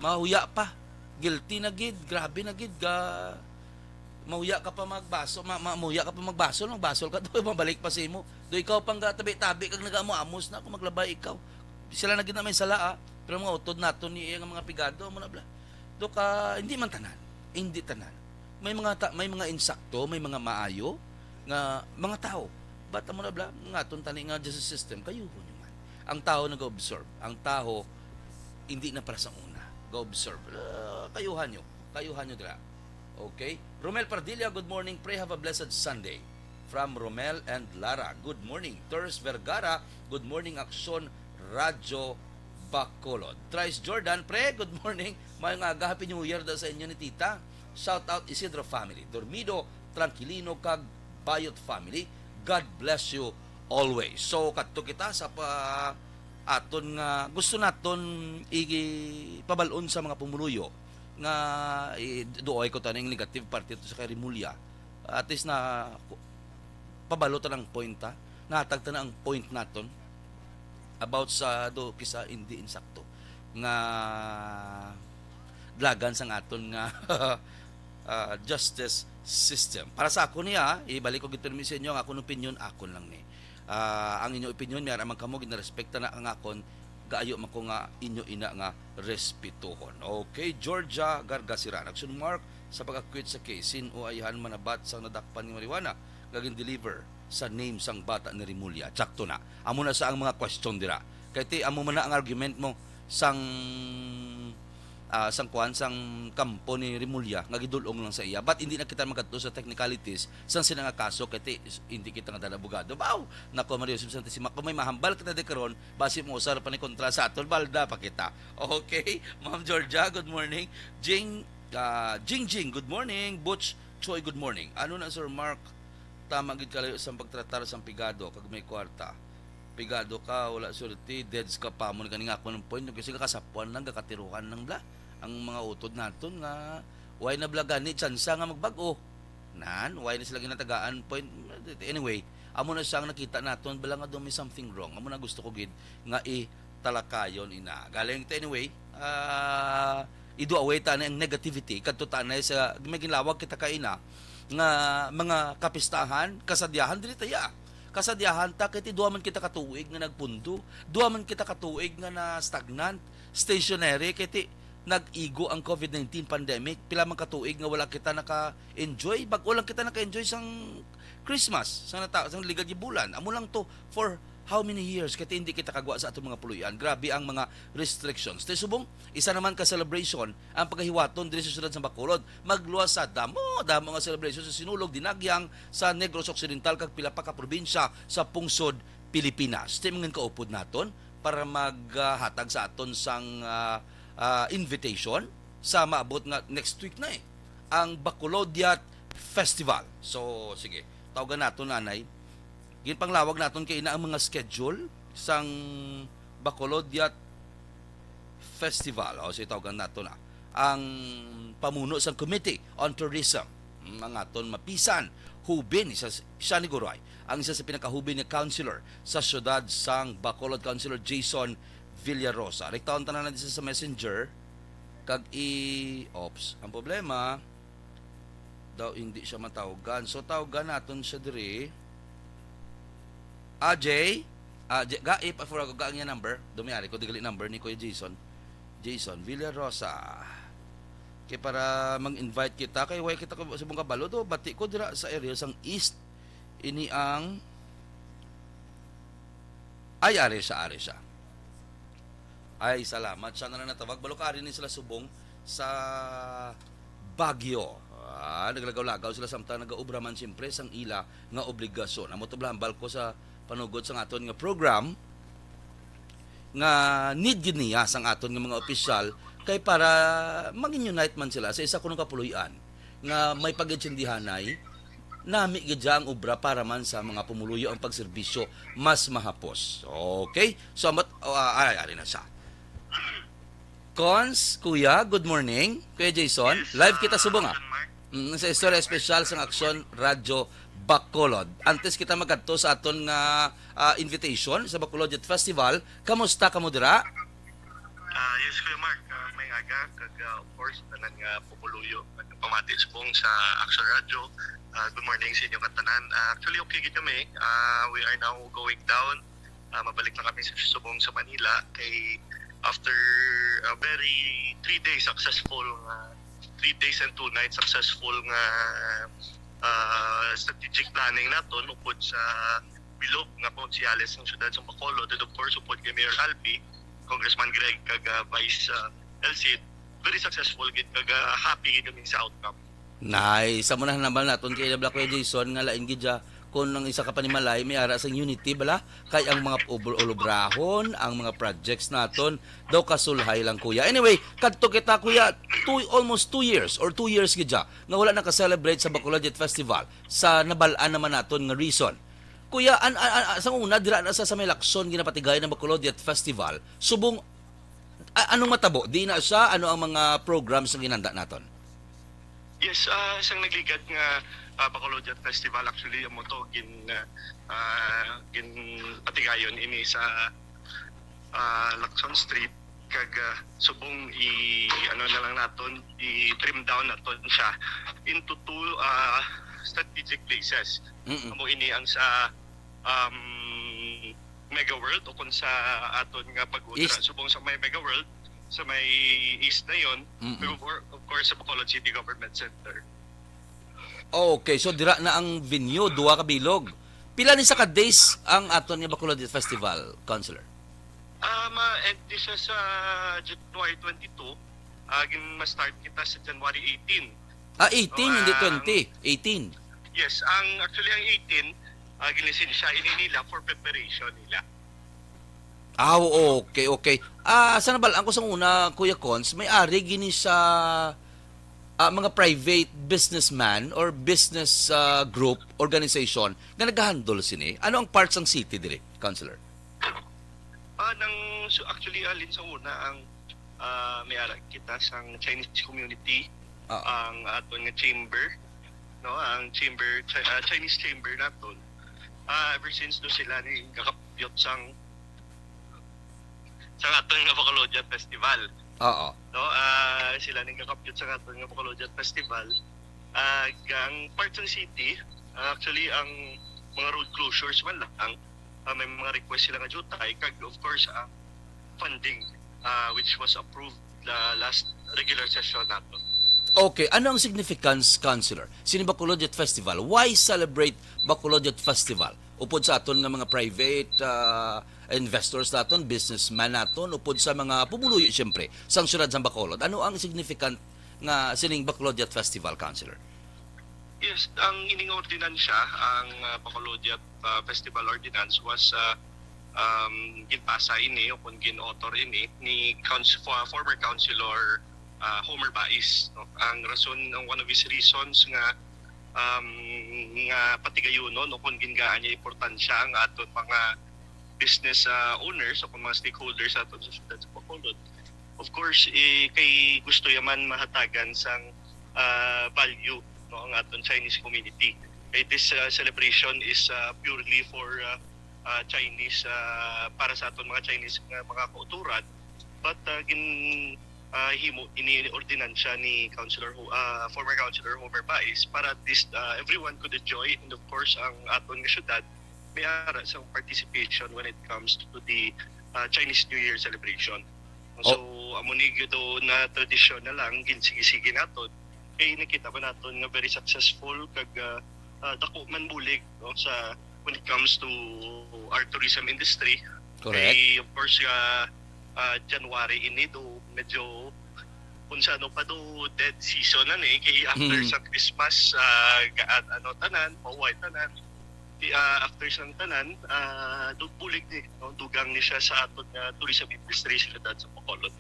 Mahuya pa. Guilty na gid, grabe na gid ga mahuya ka pa magbaso, mahuya ka pa magbasol ka do mabalik pa sa imo. Do ikaw pang tabi-tabi kag nagaamo-amos na ako maglabay ikaw. Sila na gid na may sala pero mga utod naton ni nga mga pigado mo na bla. Do ka hindi man tanan, hindi tanan. May mga insakto, may mga maayo nga mga tao. Ba't mo na bla nga aton tani nga justice system kayo nyo man. Ang tao nag-observe, ang tao hindi na para sa una. Go-observe. Kayuhan nyo dira. Okay? Romel Pardilla, good morning. Pray have a blessed Sunday. From Romel and Lara, good morning. Torres Vergara, good morning. Aksyon Radyo Bacolod. Trice Jordan, pre, good morning. May nga happy new year daw sa inyo ni Tita. Shout out Isidro family. Dormido, Tranquilino, kag Bayot family. God bless you always. So, kadto kita sa aton nga gusto naton ipabalon sa mga pumuluyo nga duoy ko taning negative part ito sa kay Rimulya. At least na pabalo ta ng point ta. Natag ta na ang point naton about sa do kisa hindi insakto nga dlagan sang aton nga justice system. Para sa ako niya, ibalik ko gito sa inyo ang akong opinion, akon lang ni. Ang inyong opinion, may aramang kamo, ginarespekta na ang akon, gaayo man ko nga inyo ina nga respetuhon. Okay, Georgia Gargasiran. Action mark sa pag-acquit sa case. Sin o ayahan manabat sang nadakpan ni Marijuana, gaging deliver sa name sang bata ni Rimulya. Tsakto na. Amo na sa ang mga question dira. Kaya ti, amo man na ang argument mo sang sang kampo ni Rimulya nga gidulong lang sa iya, but hindi na kita magkadto sa technicalities sang sila nga kaso kay hindi kita nga abogado. Baw nako Mario Josep Santissima, kung may mahambal kita de karon base mo usar pa ni kontra sa aton balda pa kita. Okay, Ma'am Georgia, good morning. Jing good morning. Butch Choi, good morning. Ano na Sir Mark, tama gid kalayo sa pagtratar sa pigado kag may kwarta. Pigado ka, wala surti, deads ka pa mo ganing ako ng point kasi kasapuan lang kakatirukan ng bla ang mga utod naton nga why na blagan ni tsansa nga magbago nan why na sila ginatagaan point. Anyway, amo na siyang nakita naton bala nga do may something wrong, amo na gusto ko gid nga talakayon ina galing anyway. Ido away ta na ang negativity kadto ta na sa may ginlawag kita kaina nga mga kapistahan kasadyahan dili taya. Kasadyahan ta kay duha man kita katuig nga nagpundo, duha man kita katuig nga na stagnant, stationary kay nag-igo ang COVID-19 pandemic, pila man katuig nga wala kita naka-enjoy, bag lang kita naka-enjoy sang Christmas, sang ligad bulan. Amo lang to for how many years kay hindi kita kagwa sa atong mga puluyan. Grabe ang mga restrictions. Tay subong isa naman ka celebration ang paghiwaton diri sa syudad sa Bacolod. Magluwas sa damo nga celebration sa Sinulog, Dinagyang, sa Negros Occidental kag pila pa ka probinsya sa pungsod Pilipinas. Tay mga kaupod naton para maghatag sa aton sang invitation sa maabot nga next week na ang Bacolodiat Festival. So sige, tawagan naton nanay. Ginpanglawag naton kay ina ang mga schedule sang Bacolodiat Festival. O sige, tawagan naton na ang pamuno sang Committee on Tourism. Mga aton mapisan hubin siya ni Guroy. Ang isa sa pinakahubin ni councilor sa syudad sang Bacolod, Councilor Jason Villarosa. Rektaon tanan natin sa messenger kag ops. Ang problema daw hindi siya matawagan. So tawagan naton siya diri. Jay, if for ako gaang niya number, dumiyari ko digali number ni Kuya Jason Villarosa. Kay para mang-invite kita kay way kita sa Bungka Balo do bati ko dira sa area sang East ini ang ari siya. Ay, salamat. Siya na natawag. Balukari ni sila subong sa Baguio. Naglagaw-lagaw sila samtang nag-aubra man siyempre sang ila nga obligasyon. Amo to blambal ko sa panugod sang aton nga program nga need gid niya sang aton nga mga opisyal kay para maging unite man sila sa isa kunong kapuluyan nga may pagintsindihanay nami gidya ang obra para man sa mga pumuluyo ang pagserbisyo mas mahapos. Okay? So, ari na siya. Cons, Kuya, good morning. Kuya Jason, live kita subong sa istorya espesyal sa Aksyon Radyo Bacolod. Antes kita magadto sa aton nga invitation sa Bacolod Youth Festival, kamusta ka mo dira? Yes, Kuya Mark. May aga, of course, tanan nga pupuluyo. Pamatis pong sa Action Radio. Good morning sa inyong katanan. Actually, okay gid kami. We are now going down. Mabalik na kami sa Subong sa Manila. Kay after a very 3 days successful, 3 days and 2 nights successful nga strategic planning naton upod sa bilog nga konsyales ng syudad sa Bacolod. And of course, upod kay Mayor Alpi, Congressman Greg kag Vice Elcid, very successful gid kag happy gid kami sa outcome. Nice. Sa muna naman naton kay Black Kuya Jason nga laing gidya kung ang isa ka panimalay may ara sa unity bala kay ang mga ulubrahon, ang mga projects naton daw kasulhay lang kuya. Anyway, kadto kita kuya almost 2 years or 2 years gidya nga wala naka-celebrate sa Bacolod Youth Festival sa nabalaan naman naton nga reason. Kuya, sa una dira na sa may laksyon ginapatigay ng Bacolod Youth Festival, subong anong matabo? Di na siya ano ang mga programs nga ginanda naton? Yes, isang nagligad nga Bacolod Youth Festival actually mo to gin patigayon ini sa Lacson Street kag subong ano na lang naton i-trim down naton siya into 2 strategic places. Amo ini ang sa Mega World o kung sa aton nga pag-ultra subong sa may Mega World sa may east na yon, of course sa Bacolod City Government Center. Okay, so dira na ang venue, 2 ka bilog. Pila ni sa ka days ang aton nga Bacolod Youth Festival, Councilor? And this is January 22. Ma-start kita sa January 18. 18, hindi 20. 18. Yes, actually ang 18, gilisensya nila for preparation nila. Okay. Sa nabalaan ko sa una, Kuya Cons, may ari gini sa mga private businessman or business group, organization na nag-handle sini. Ano ang parts ng city dire, Councilor? Actually, alin sa una, ang may ara kita sa Chinese community, ang aton nga chamber, no, ang chamber, Chinese chamber naton. Ever since do sila ni kakapyot sang sa aton nga Bacolod Youth Festival. Oo. No, sila ning kakapyot sa aton nga Bacolod Youth Festival. Ang parts ng city, actually ang mga road closures man lang, may mga request sila nga jutay kag of course ang funding which was approved last regular session naton. Okay, ano ang significance, Councilor? Sini Bacolod Youth Festival? Why celebrate Bacolod Youth Festival? Upod sa aton nga mga private investors naton, businessman naton, upod sa mga pumuluyo siyempre, sang syudad sa Bacolod. Ano ang significant nga sining Bacolod Youth Festival, Councilor? Yes, ang ining ordinansya, ang Bacolod Youth Festival Ordinance was ginpasa ini o kung gin-author ini ni former Councilor Homer Bais. No? Ang rason, one of his reasons nga patigayunon o kung gingaan niya importansya ang aton mga business owners o kung mga stakeholders aton sa syudad sa Bacolod. Of course, kay gusto yaman mahatagan sang value no ang aton Chinese community. Kay this celebration is purely for Chinese para sa aton mga Chinese mga kauturan, but himo ini ordinansya ni former Councilor Homer Bais para at least everyone could enjoy, and of course ang aton nga syudad may ara sa participation when it comes to the Chinese New Year celebration. So amuni gyud na tradisyon na lang ginsige-sige naton kay nakita pa naton nga very successful kag dako man bulig no sa when it comes to our tourism industry. Correct. Kay of course January ini do medyo kung sa ano pa do dead season na kay after sa Christmas tanan paway tanan after sang tanan bulig ni no dugang ni siya sa aton tourism industry sa syudad sa Bacolod.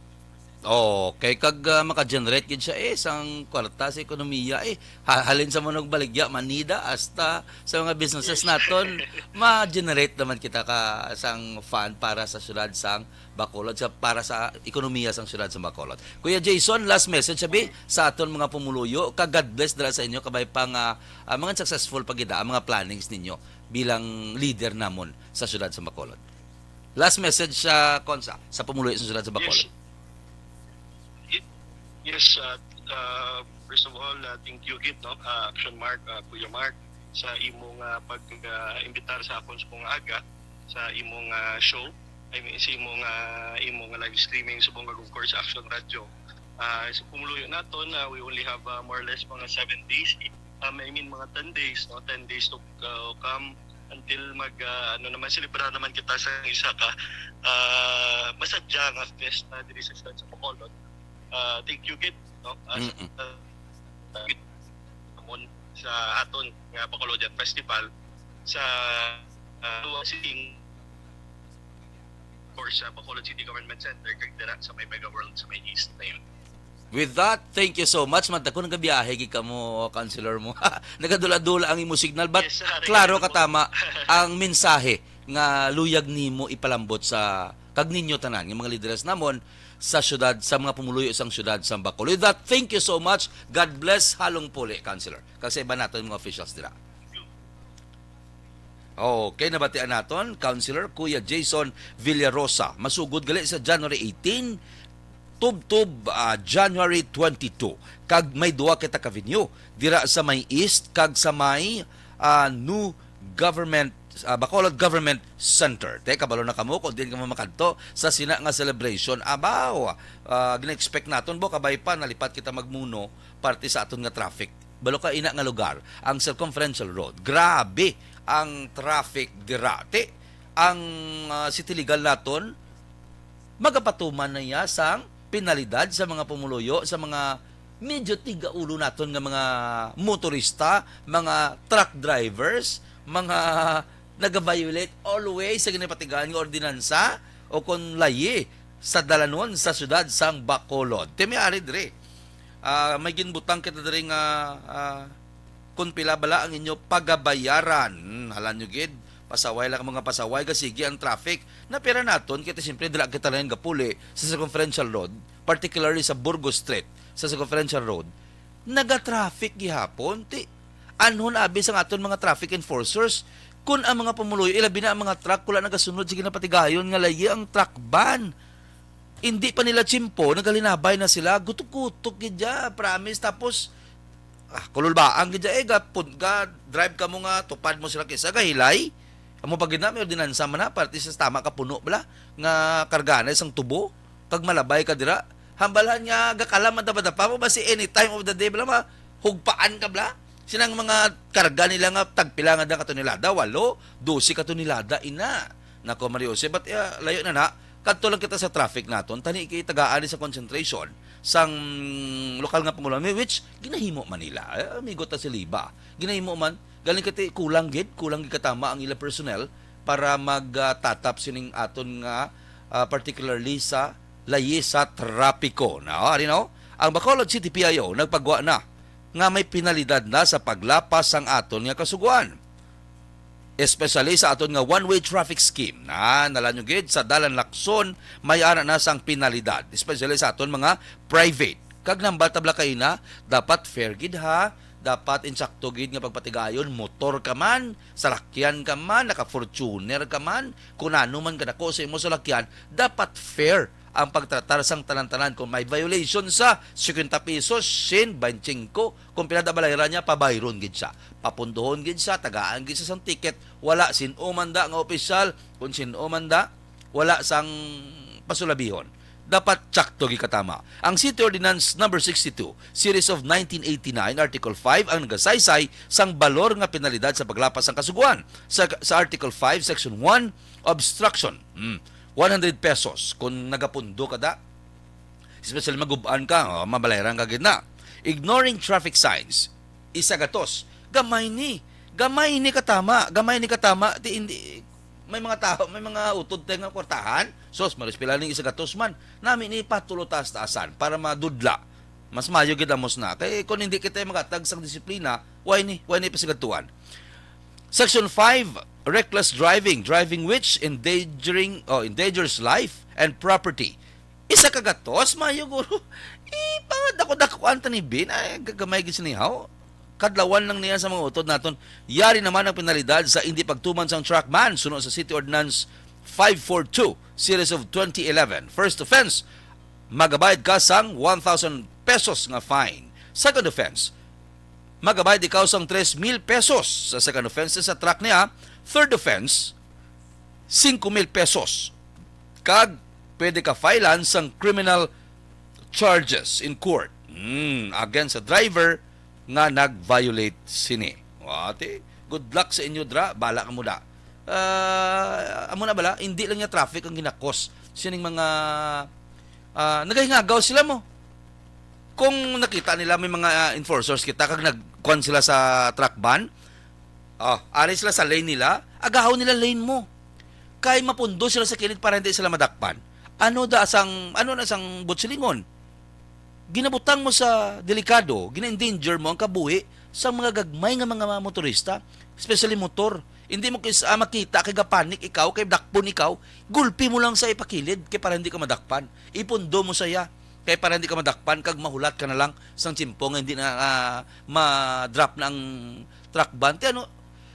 Kay kag maka-generate gid siya isang kwarta sa ekonomiya halin sa manog baligya manida hasta sa mga businesses naton ma-generate naman kita ka sang fund para sa syudad sang Bacolod para sa ekonomiya sang syudad sa Bacolod. Kuya Jason, last message sabi sa aton mga pumuluyo, ka God bless dala sa inyo kabay pang mga successful pagida mga plannings ninyo bilang leader namon sa syudad sa Bacolod. Last message sa Konsa sa pumuluyo sa syudad sa Bacolod. Yes, first of all, thank you Git, no? Action Mark, Kuya Mark, sa imong pag-imbitar sa akon sa mga aga, sa imong show, I mean, sa imong live streaming sa mga of course Action Radio. Sa pumuluyo naton, we only have more or less mga 7 days, I mean mga 10 days, no? 10 days to come until celebrar naman kita sa isa ka masadya nga festa diri sa Syudad sa Bacolod. Thank you Git, no? Sa aton nga Bacolodian Festival sa sitting course sa Bacolod City Government Center kag dira sa may Mega World sa may East na yun. With that, thank you so much. Madako nang gabiyahe gi kamo, councilor mo. Nagadula-dula ang imo signal but Yes, klaro katama ang mensahe nga luyag nimo ipalambot sa kag ninyo tanan nga mga leaders namon sa syudad, sa mga pumuluyo sang syudad sa Bacolod. With that, thank you so much. God bless halong puli, councilor. Kasi iba naton mga officials dira. Okay, nabatian naton, Councilor Kuya Jason Villarosa. Masugod gali sa January 18, tub-tub January 22. Kag may duwa kita ka venue dira sa may East kag sa may new government Bacolod Government Center. Teka, kabalo na kamo kung din ka mamakadto sa sina nga celebration. Abaw, gina-expect naton bo kabay pa nalipat kita magmuno parte sa aton nga traffic. Balo ka ina nga lugar, ang circumferential road. Grabe ang traffic dirate. Ang city legal naton magapatuman na ya sang penalidad sa mga pumuluyo, sa mga medyo tiga ulo naton nga mga motorista, mga truck drivers, mga nag-violate always sa ginapatigaan nga ordinansa o kung layi sa dalanon sa syudad sang Bacolod. Temiari dire. May ginbutang kita dire nga kung pila bala ang inyo pagabayaran. Halan nyo gid, pasaway lang mga pasaway kasigi ang traffic na pera naton kita siyempre dala kita lang gapuli sa circumferential road, particularly sa Burgos Street sa circumferential road. Naga-traffic gihapon ti anhon abi sa aton mga traffic enforcers kun ang mga pumuluyo ilabi na ang mga truck kula nagasunod sige na patigayon nga layi ang truck ban. Hindi pa nila chimpo, nagalinabay na sila, gutok-gutok gidya, promise tapos kulul ba ang gidya gapon ka drive ka mo nga tupad mo sila kaysa gahilay. Amo pag gina may ordinansa man na parte sa tama ka puno bala nga kargana isang tubo kag malabay ka dira. Hambalan nga gakalam madapa mo ba si any time of the day bala ma hugpaan ka bala. Sinang mga karga nila nga tagpila nga da katonilada, 8, 12 katonilada ina. Nako Mario Jose, but layo na kadto lang kita sa traffic naton, tani kay tagaan sa concentration sang lokal nga pangulo which ginahimo Manila. Amigo ta si Liba. Ginahimo man galing kati kulang gid katama ang ila personnel para magtatap sining aton nga particularly sa layi sa trapiko. Now, ang Bacolod City PIO nagpagwa na nga may penalidad na sa paglapas sang aton nga kasuguan. Especially sa aton nga one-way traffic scheme na nalanyo gid sa Dalan Lacson may ana na sang penalidad. Especially sa aton mga private. Kag nambal tabla kay na dapat fair gid ha. Dapat insakto gid nga pagpatigayon, motor ka man, salakyan ka man, naka-Fortuner ka man, kung ano man kadako sa imo salakyan, dapat fair ang pagtratar sang tanan-tanan. Kung may violation sa 50 pesos, 25, kung pinadabalayran niya, pabayron gid siya. Papunduhon gid siya, tagaan gid siya sang ticket, wala sinumanda nga opisyal, kung sinumanda, wala sang pasulabihon. Dapat tsakto gikatama. Ang City Ordinance number 62, Series of 1989, Article 5 ang nagasaysay sang balor nga penalidad sa paglapas sang kasuguan. Sa Article 5, Section 1, obstruction. 100 pesos kung nagapundo ka da. Especially magubaan ka, mabalayran ka gid na. Ignoring traffic signs, isa gatos. Gamay ni katama, ti hindi may mga tao, may mga utod tayo nga kwartahan. Sos, marispila ning isa gatos man. Namin ni patulo taas-taasan para madudla. Mas mayo gid amos na. Kay kung hindi kita magatag sang disiplina, why ni pasigatuan. Section 5, reckless driving, driving which endangers life and property. Isa ka gatos, mayo guro. Pangdako-dako anta ni bin ay gagamay gid sinihaw. Kadlawan lang niya sa mga utod naton. Yari naman ang penalidad sa hindi pagtuman sang truckman sunod sa City Ordinance 542 series of 2011. First offense, magabayad ka sang 1,000 pesos nga fine. Second offense, magabayad ikaw sang 3,000 pesos sa second offense sa truck niya. Third offense, 5,000 pesos. Kag pwede ka filean sang criminal charges in court against sa driver nga nag-violate sini. Wate, good luck sa inyo dra, bala ka mo da. Amo na bala, hindi lang niya traffic ang ginakos. Sining mga nagahingagaw sila mo. Kung nakita nila may mga enforcers kita kag nagkuan sila sa truck ban, ari sila sa lane nila, agahaw nila lane mo. Kay mapundo sila sa kilid para hindi sila madakpan. Ano na sang butsilingon? Ginabutang mo sa delikado, gina-endanger mo ang kabuhi sa mga gagmay nga mga motorista, especially motor. Hindi mo makita kay gapanik ikaw, kay dakpon ikaw, gulpi mo lang sa ipakilid kay para hindi ka madakpan. Ipundo mo saya kay para hindi ka madakpan kag mahulat ka na lang sang chimpong hindi na ma-drop na ang truck ban. Ano,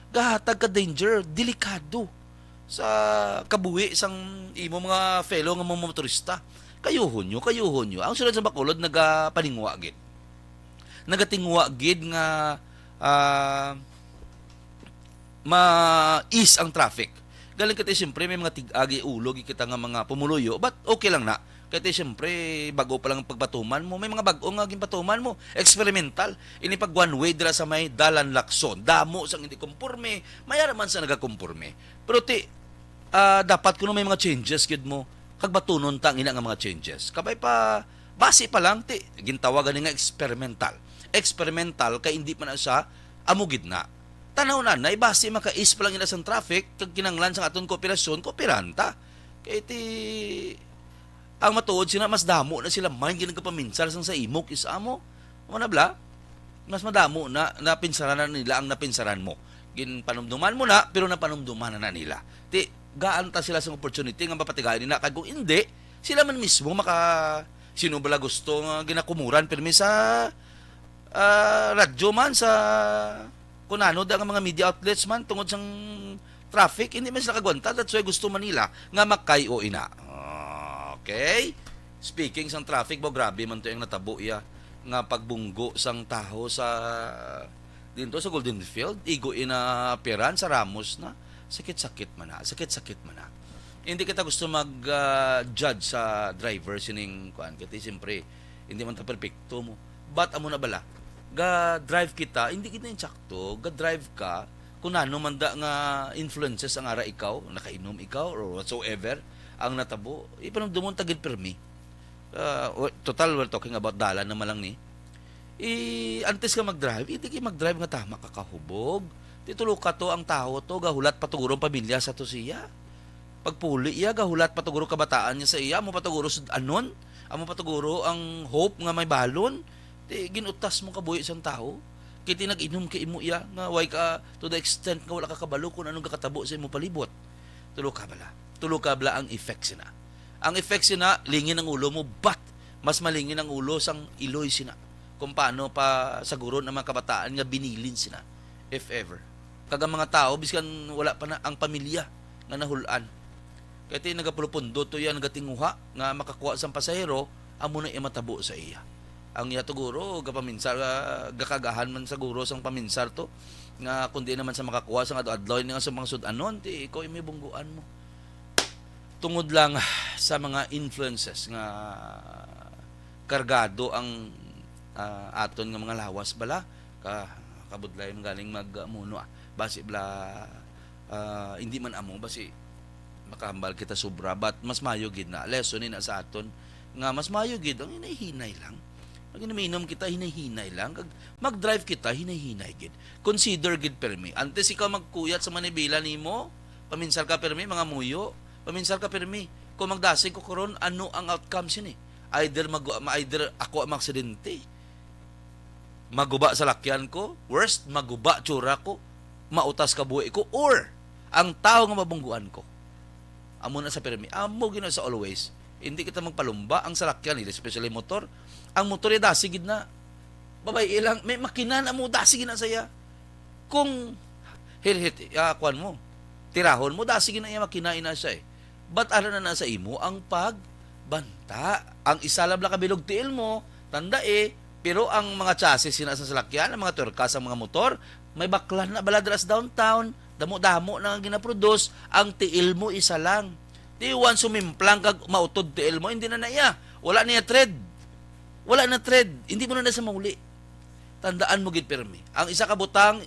gahatag ka danger, delikado sa kabuhi sang imo mga fellow nga mga motorista. Kayuhon nyo. Ang sunod sa Bacolod, nagapaningwa gid. Nagatingwa gid nga ma-ease ang traffic. Galing kati siyempre may mga tig-agi ulog kita nga mga pumuluyo, but okay lang na. Kati siyempre bago pa lang ang pagpatuman mo, may mga bago nga patuman mo. Experimental. Ini pag one way dira sa may Dalan Lacson. Damo sang hindi kumpurme, mayara man sa nagakumpurme. Pero dapat kuno may mga changes gid mo. Kagbatunon tang ina nga mga changes. Kabay pa, base pa lang, gintawagan nga experimental. Experimental, kay hindi pa na siya amugid na. Tanaw na, base maka-is pa lang ina sa traffic, kag kinanglan sa aton kooperasyon, kooperanta. Kaya ang matuod sila, mas damo na sila, man ginagpaminsar sang sa imok, isa mo. Ano bla? Mas madamo na napinsaran na nila ang napinsaran mo. Ginpanumduman mo na, pero napanumduman na nila. Gaanta sila sa opportunity nga mapatigayan nila. Kag kung hindi, sila man mismo sino bala gusto nga ginakumuran pirmi sa radyo man, sa kunano ang mga media outlets man tungod sang traffic, hindi man sila kagwanta. That's why gusto Manila nga makay o ina. Okay? Speaking sang traffic, grabe man to yung natabo nga pagbunggo sang taho sa dito sa Golden Field, igo ina peran sa Ramos na. Sakit-sakit man na. Hindi kita gusto mag-judge sa driver sining kuan kasi siyempre hindi man ta perpekto mo. But amo na bala, ga-drive kita, hindi kita insakto, ga-drive ka kung ano man da nga influences ang ara ikaw, nakainom ikaw or whatsoever ang natabo, ipanumdumon tagid permi. Total we're talking about dalan naman lang ni. Antes ka mag-drive, hindi ka mag-drive nga tama kakahubog. Titulo ka to ang tao to, gahulat patuguro pamilya sa to siya. Pagpuli iya, gahulat patuguro kabataan niya sa iya, mo patuguro anon, amo patuguro ang hope nga may balon. Ginutas mo kabuhi isang tao. Kiti nag-inom ka imo iya, nga way ka to the extent nga wala ka kabalo kung anong kakatabo sa imo palibot. Tulo ka bala ang effect sina. Ang effect sina, lingin ang ulo mo, but mas malingin ang ulo sang iloy sina. Kung paano pa saguro ng mga kabataan nga binilin sina, if ever. Kaga mga tao, biskan wala pa na ang pamilya nga nahulaan. Kaya nagapulopundo to yan, nagatinguha, nga makakuha sa pasahero, amo na imatabo sa iya. Ang iya tuguro, gapaminsar, gakagahan man saguro sang paminsar to, nga kundi naman sa makakuha sa adlaw nga sa mga sudanon, ikaw may bungguan mo. Tungod lang sa mga influences nga kargado ang aton nga mga lawas bala, kabudlay galing magmuno basi bla hindi man amo basi makahambal kita sobra, but mas mayo gid na lesson ni na sa aton nga mas mayo gid ang hinahinay lang. Pag minum kita hinahinay lang, kag mag-drive kita hinahinay gid. Consider gid permi. Antes ikaw magkuyat sa manibela nimo, Paminsal ka permi, mga muyo. Paminsal ka permi. Kung magdasig ko karon, ano ang outcome sin eh? Either ako ang aksidente. Maguba sa lakyan ko. Worst, maguba tsura ko. Mautas ka buhi ko. Or, ang tao nga mabungguan ko. Amo na sa permi. Amo gina sa always. Hindi kita magpalumba. Ang salakyan, especially motor. Ang motor ay dasigid na. Babay ilang, may makina na mo, dasigid na saya. Kung kuan mo, tirahon mo, dasigid na iya makinain na siya eh. Ba't ala na nasa imo ang pagbanta? Ang isalab lang kabilog tiil mo, tanda eh, pero ang mga chassis sinasa salakyan, ang mga turkas, ang mga motor, may baklan na baladras downtown, damo-damo na ginaproduce, ang tiil mo isa lang. Di one sumimplang kag mautod tiil mo, hindi na iya. Wala niya thread. Wala na thread. Hindi mo na sa mauli. Tandaan mo gid permi. Ang isa ka butang,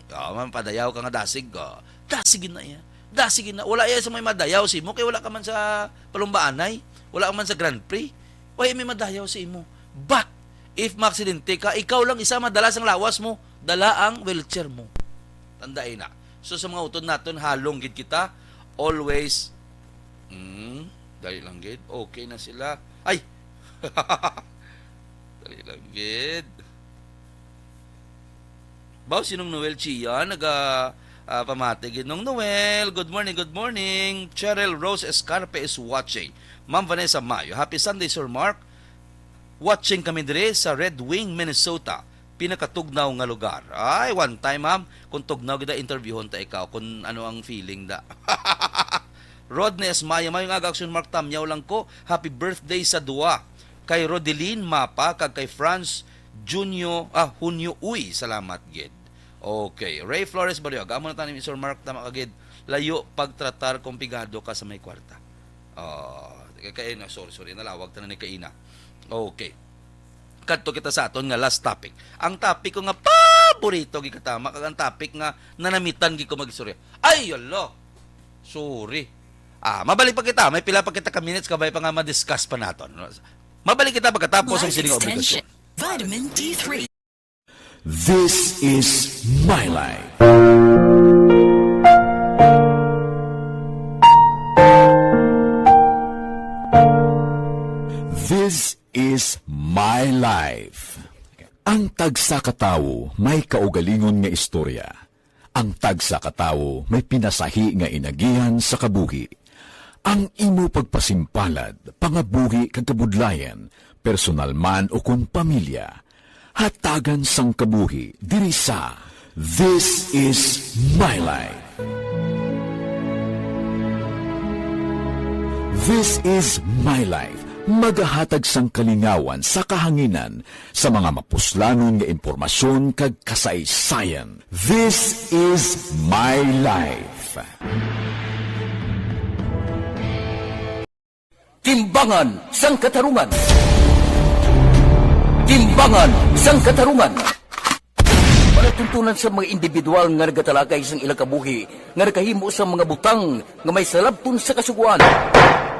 padayaw ka nga dasig ka. Dasigin na iya. Dasigin na. Wala iya sa may madayaw si mo kay wala ka man sa palumbaanay, wala ka man sa Grand Prix. Wala may madayaw si mo. But if maaksidente ka, ikaw lang isa madala sang lawas mo, dala ang wheelchair mo. Tandaan na. So sa mga utod naton halong gid kita always dali lang gid. Okay na sila. Ay. Dali lang gid. Baw sinong Noel Chia pamati gid nung Noel. Good morning. Cheryl Rose Escarpe is watching. Ma'am Vanessa Mayo, happy Sunday Sir Mark. Watching kami dire sa Red Wing, Minnesota. Pinakatugnaw nga lugar. Ay, one time ma'am, kung tugnaw kita interviewon ta ikaw kung ano ang feeling da. Rodney Mayo nga action Mark tamyaw lang ko. Happy birthday sa duwa. Kay Rodeline Mapa kag kay Franz Junio Hunyo Uy. Salamat gid. Okay, Ray Flores Barrio. Amo na tanim Sir Mark tama kagid. Layo pagtratar kung pigado ka sa may kwarta. Sorry, nalawag ta na ni kaina. Okay. Kadto kita sa aton nga last topic. Ang topic ko nga paborito gi katama kag ang topic nga nanamitan gi ko magistorya. Ay yalo. Sorry. Mabalik pa kita. May pila pa kita ka minutes kabay pa nga ma-discuss pa naton. Mabalik kita pagkatapos ang sining obligasyon. Vitamin D3. This is my life. This is my life. Ang tagsa katawo may kaugalingon nga istorya. Ang tagsa katawo may pinasahi nga inagihan sa kabuhi. Ang imo pagpasimpalad, pangabuhi kag kabudlayan, personal man o kung pamilya, hatagan sang kabuhi diri sa This is my life. This is my life. Magahatag sang kalingawan sa kahanginan sa mga mapuslanon nga impormasyon kag kasaysayan. This is my life. Timbangan sang katarungan. Timbangan sang katarungan. Panatuntunan sa mga individual nga nagatalagay sang ilang kabuhi nga nakahimo sa mga butang nga may salabton sa kasuguan.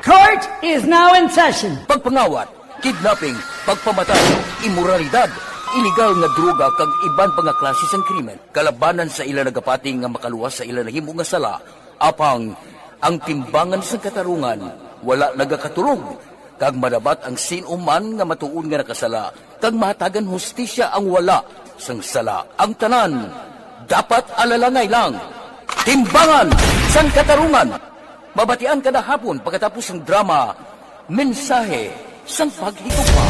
Court is now in session. Pagpangawat, kidnapping, pagpamatay, imoralidad, iligal nga droga kag iban pa nga klase sang krimen. Kalabanan sa ila nagapating nga makaluwas sa ila nahimo nga sala, apang ang timbangan sang katarungan wala nagakatulog, kag madabat ang sinuman nga matuon nga nakasala, kag mahatagan hustisya ang wala sang sala. Ang tanan, dapat alalangay lang. Timbangan sang katarungan. Mabatian kada hapon pagkatapos ng drama, mensahe sang paghigugma.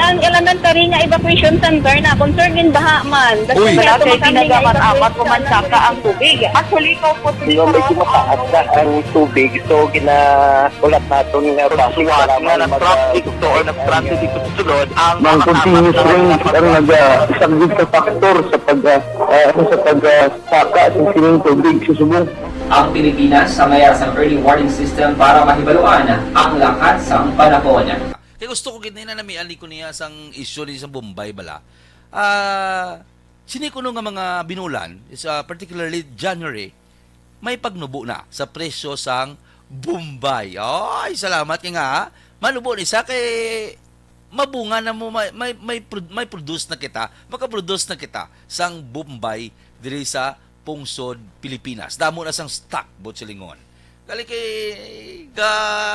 Ang elementary nga evacuation center na concern din baha man. Uy, kasi pinagamat-amat kumansaka ang tubig. Actually, ikaw po Yung medyo mataas na ang tubig, so ginaulat natin nga basiwat nga nag-traffic to or nag-traffic dito sa sulod. Ang continuous rain ang nag-isagid sa factor sa pagsaka sa sining tubig sa subong. Ang Pilipinas sa mayroon sa early warning system para mahibaluan ang lakas ng panahon. Kaya gusto ko gid na namiali ko niya sang issue ni sa Bombay bala. Sinikuno nga mga binulan, is particularly January, may pagnubo na sa presyo sang Bombay. Ay, salamat kay nga. Manubo ni sa kay mabunga na mo may produce na kita, makaproduce na kita sang Bombay diri sa pungsod Pilipinas. Damo na sang stock Butchilingon. Kali kay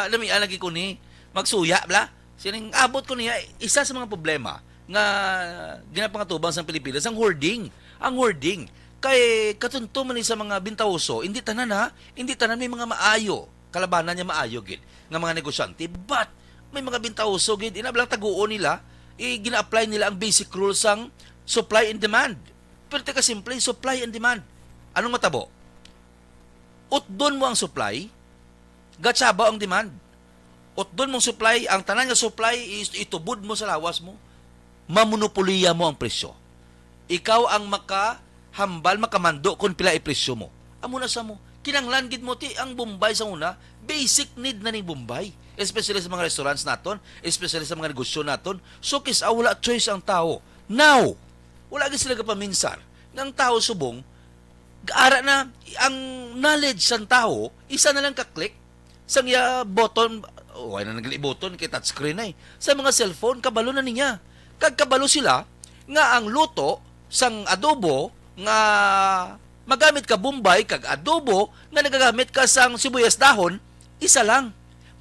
lami lagi ko ni magsuya bla. Sining abot ko niya isa sa mga problema nga ginapangatubang sa Pilipinas ang hoarding. Ang hoarding kay katunto man ni sa mga bintawso, hindi tanan may mga maayo. Kalabanan niya maayo gid nga mga negosyante, but may mga bintawso gid inablang taguon nila, gina-apply nila ang basic rules sang supply and demand. Pero teka simple, supply and demand. Anong matabo? Utdon mo ang supply, gatsaba ang demand. Utdon mong supply, ang tanan nga supply is itubod mo sa lawas mo, mamonopoliya mo ang presyo. Ikaw ang makahambal, makamando kung pila i-presyo mo. Amo na sa mo. Kinanglan gid mo ti ang Bombay sa una, basic need na ni Bombay. Especially sa mga restaurants naton, especially sa mga negosyo naton. So wala choice ang tao. Now, wala gid sila kapaminsar. Ng tao subong, gaara na ang knowledge sang tao, isa na lang ka-click sang button, wala na nagali button kay touchscreen ay. Sa mga cellphone kabalo na niya. Kagkabalo sila nga ang luto sang adobo nga magamit ka Bombay kag adobo nga nagagamit ka sang sibuyas dahon, isa lang.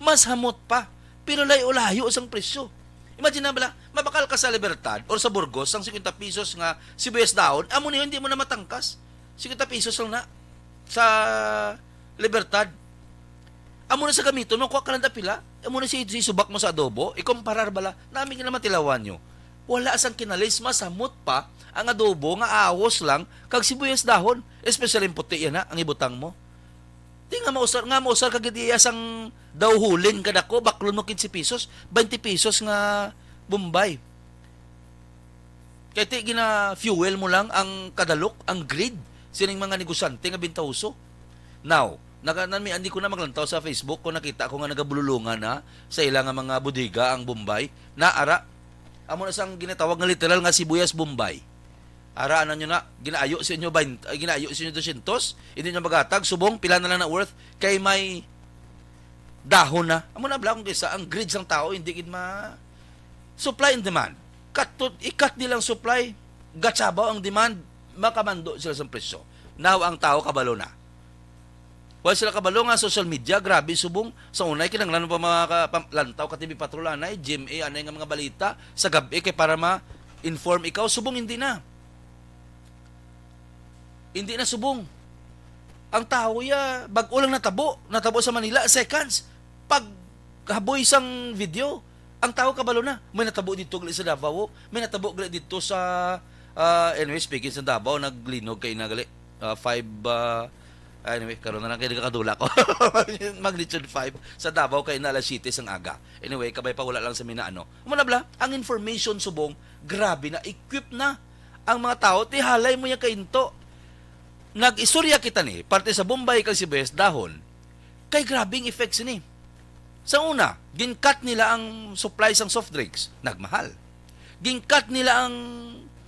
Mas hamot pa. Pero layo-layo sang presyo. Imagine na bala, mabakal ka sa Libertad or sa Burgos sang 50 pesos nga sibuyas dahon, amo niyo hindi mo na matangkas. 50 pesos lang na sa Libertad. Amo na sa gamiton mo, kuha ka lang pila. Amo na si subak mo sa adobo, ikumparar bala, namin ka naman tilawan nyo. Wala sang kinalis, masamot pa ang adobo nga awos lang kag sibuyas dahon, especially yung puti yan ang ibutang mo. Di nga mausar kagid iya sang daw hulin kada ko, baklon mo 15 pesos, 20 pesos nga Bombay. Kaya ti gina fuel mo lang ang kadalok, ang grid, sining mga negosyante nga bintawso. Now, hindi ko na maglantaw sa Facebook kung nakita ko nga nagabululungan na sa ilang mga bodega ang Bombay na ara. Amo na sang ginatawag nga literal nga sibuyas Bombay. Araanan nyo na, ginaayo sa inyo 200, hindi nyo magatag, subong, pila na lang na worth, kay may dahon na. Amo na bala kung kaysa, ang grid sang tao, hindi gid supply and demand. Ikat nilang supply, gatsabaw ang demand, makamando sila sa presyo. Now, ang tao kabalo na. While sila kabalo nga social media, grabe subong, sa unay, kinanglan pa mga lantaw, katibi patrol, anay, GMA, anay nga mga balita, sa gabi, kay para ma-inform ikaw, subong hindi na. Hindi na subong. Ang tao bag-o lang natabo sa Manila, seconds. Pag haboy sang video, ang tao kabalo na. May natabo dito gali sa Davao, may natabo gali dito sa anyway, speaking sa Davao, naglinog kay nagali 5 anyway, karon na lang kay kakadula ko. Magnitude 5 sa Davao kay na alas 7 sang aga. Anyway, kabay pa wala lang sa minaano. Manabla, ang information subong, grabe na equip na ang mga tao, ti halay mo ya kainto. Nag-istorya kita ni, parte sa Bombay kag sibuyas dahon, kay grabing effects ni. Sa una, ginkat nila ang supply sang soft drinks, nagmahal. Ginkat nila ang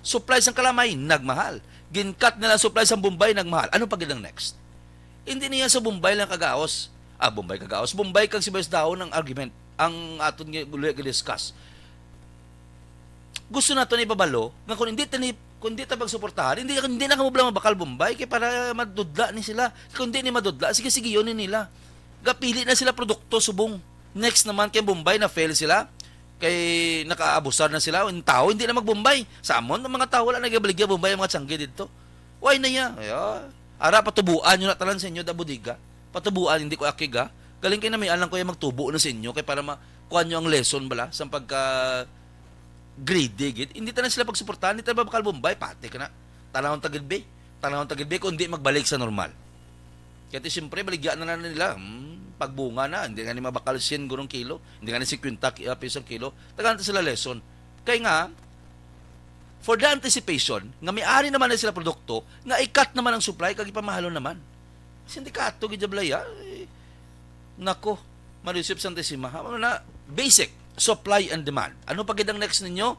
supply sang kalamay, nagmahal. Ginkat nila ang supply sang Bombay, nagmahal. Ano pa gidang next? Hindi niya sa Bombay lang kagaos. Bombay kag sibuyas dahon ang argument, ang aton gi-discuss. Gusto nato ni babalo nga kung hindi ta pagsuportahan, hindi na kamo blang bakal Bombay kay para madudla ni sila. Kung hindi ni madudla, sige yun nila. Gapili na sila produkto subong. Next naman kay Bombay na fail sila. Kay nakaabusar na sila. Yung tao hindi na mag-Bombay. Sa amon ng mga tao wala nagabaligya Bombay ang mga tsanggi dito. Why na ya? Ara patubuan nyo na talan sa inyo da budiga. Patubuan hindi ko akiga. Galing kay na may alang ko yung magtubo na sa inyo kay para makuha nyo ang lesson bala sa pagka greedy gid. Hindi ta na sila pagsuportahan, hindi ta bakal Bombay, pati ka na. Tanahon tagilbe kung hindi magbalik sa normal. Kaya siyempre baligyan na nila, pagbunga na, hindi nga ni mabakal 100 gurong kilo, hindi nga ni 50 pisong kilo, tagaan sila lesson. Kaya nga, for the anticipation, nga may-ari naman na sila produkto, nga ikat naman ang supply, kag ipamahalo naman. Sindikato, gijablay, nako, malusip santissima, ano na, basic, supply and demand. Ano pa gid ang next ninyo?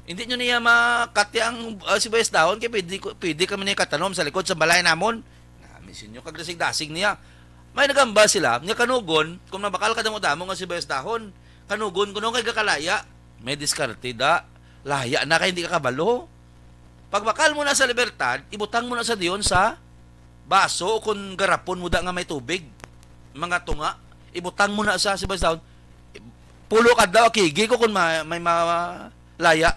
Hindi nyo niya makati ang sibuyas dahon kay pwede kami niya katanom sa likod sa balay namon. Namisin nyo kagdasig-dasig niya. May nagamba sila, nga kanugon, kung nabakal ka damo nga sibuyas dahon, kanugon kuno kay gakalaya, may diskarte da, laya na kay hindi ka kabalo. Pagbakal mo na sa libertad, ibutang mo na sa diyon sa baso kung garapon mo da nga may tubig. Mga tunga, ibutang mo na sa Sebastian. Pulo kadlaw kigi ko kung may malaya.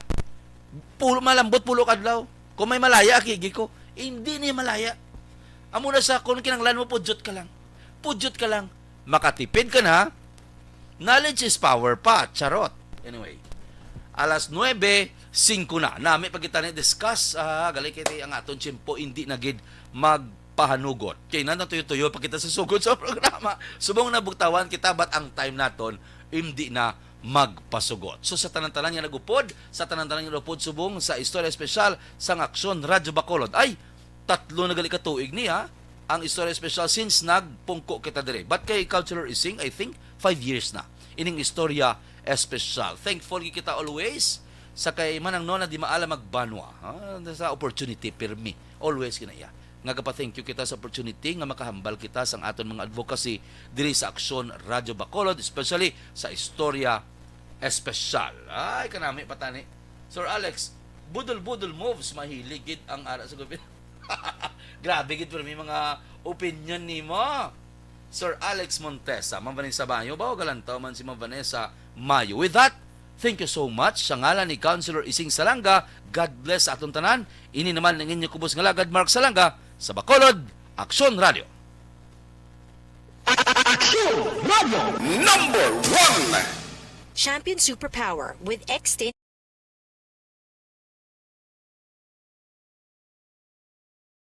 Pulo malambot pulo kadlaw. Kung may malaya kigi ko, hindi niya malaya. Amo na sa kung kinanglan mo pudyot ka lang. Pudyot ka lang. Makatipid ka na. Knowledge is power pa. Charot. Anyway, alas 9:05 na. Nami pag kita ni-discuss, gali kiti ang aton tiyempo hindi nagid magpahanugot. Kaya na tuyo-tuyo pag kita sa sugod sa programa. Subong na bugtawan kita, but ang time naton hindi na magpasugot. So sa tanan-tanan nga nagupod, sa tanan-tanan nga nagupod subong sa istorya espesyal sang Aksyon Radyo Bacolod. Ay, 3 na gali ka tuig niya ang istorya espesyal since nagpungko kita dire. But kay Councilor Ising, I think 5 years na ining istorya espesyal. Thankful kita always sa kay manang nona di maala magbanwa. Sa opportunity pirmi. Always kinaya. Nga thank you kita sa opportunity nga makahambal kita sa aton mga advocacy diri sa Aksyon Radyo Bacolod, especially sa istorya espesyal. Ay, kanami patani. Sir Alex, budol-budol moves mahilig gid ang ara sa gobyerno. Grabe gid pero may mga opinion ni mo. Sir Alex Montesa, Ma'am Vanessa Bayo, bawa galantaw man si Ma'am Vanessa Mayo. With that, thank you so much sa ngalan ni Councilor Ising Salanga. God bless atong tanan. Ini naman ang inyo kubos nga lagad Mark Salanga sa Bacolod Aksyon Radio. Aksyon Radio #1. Champion Superpower with Extend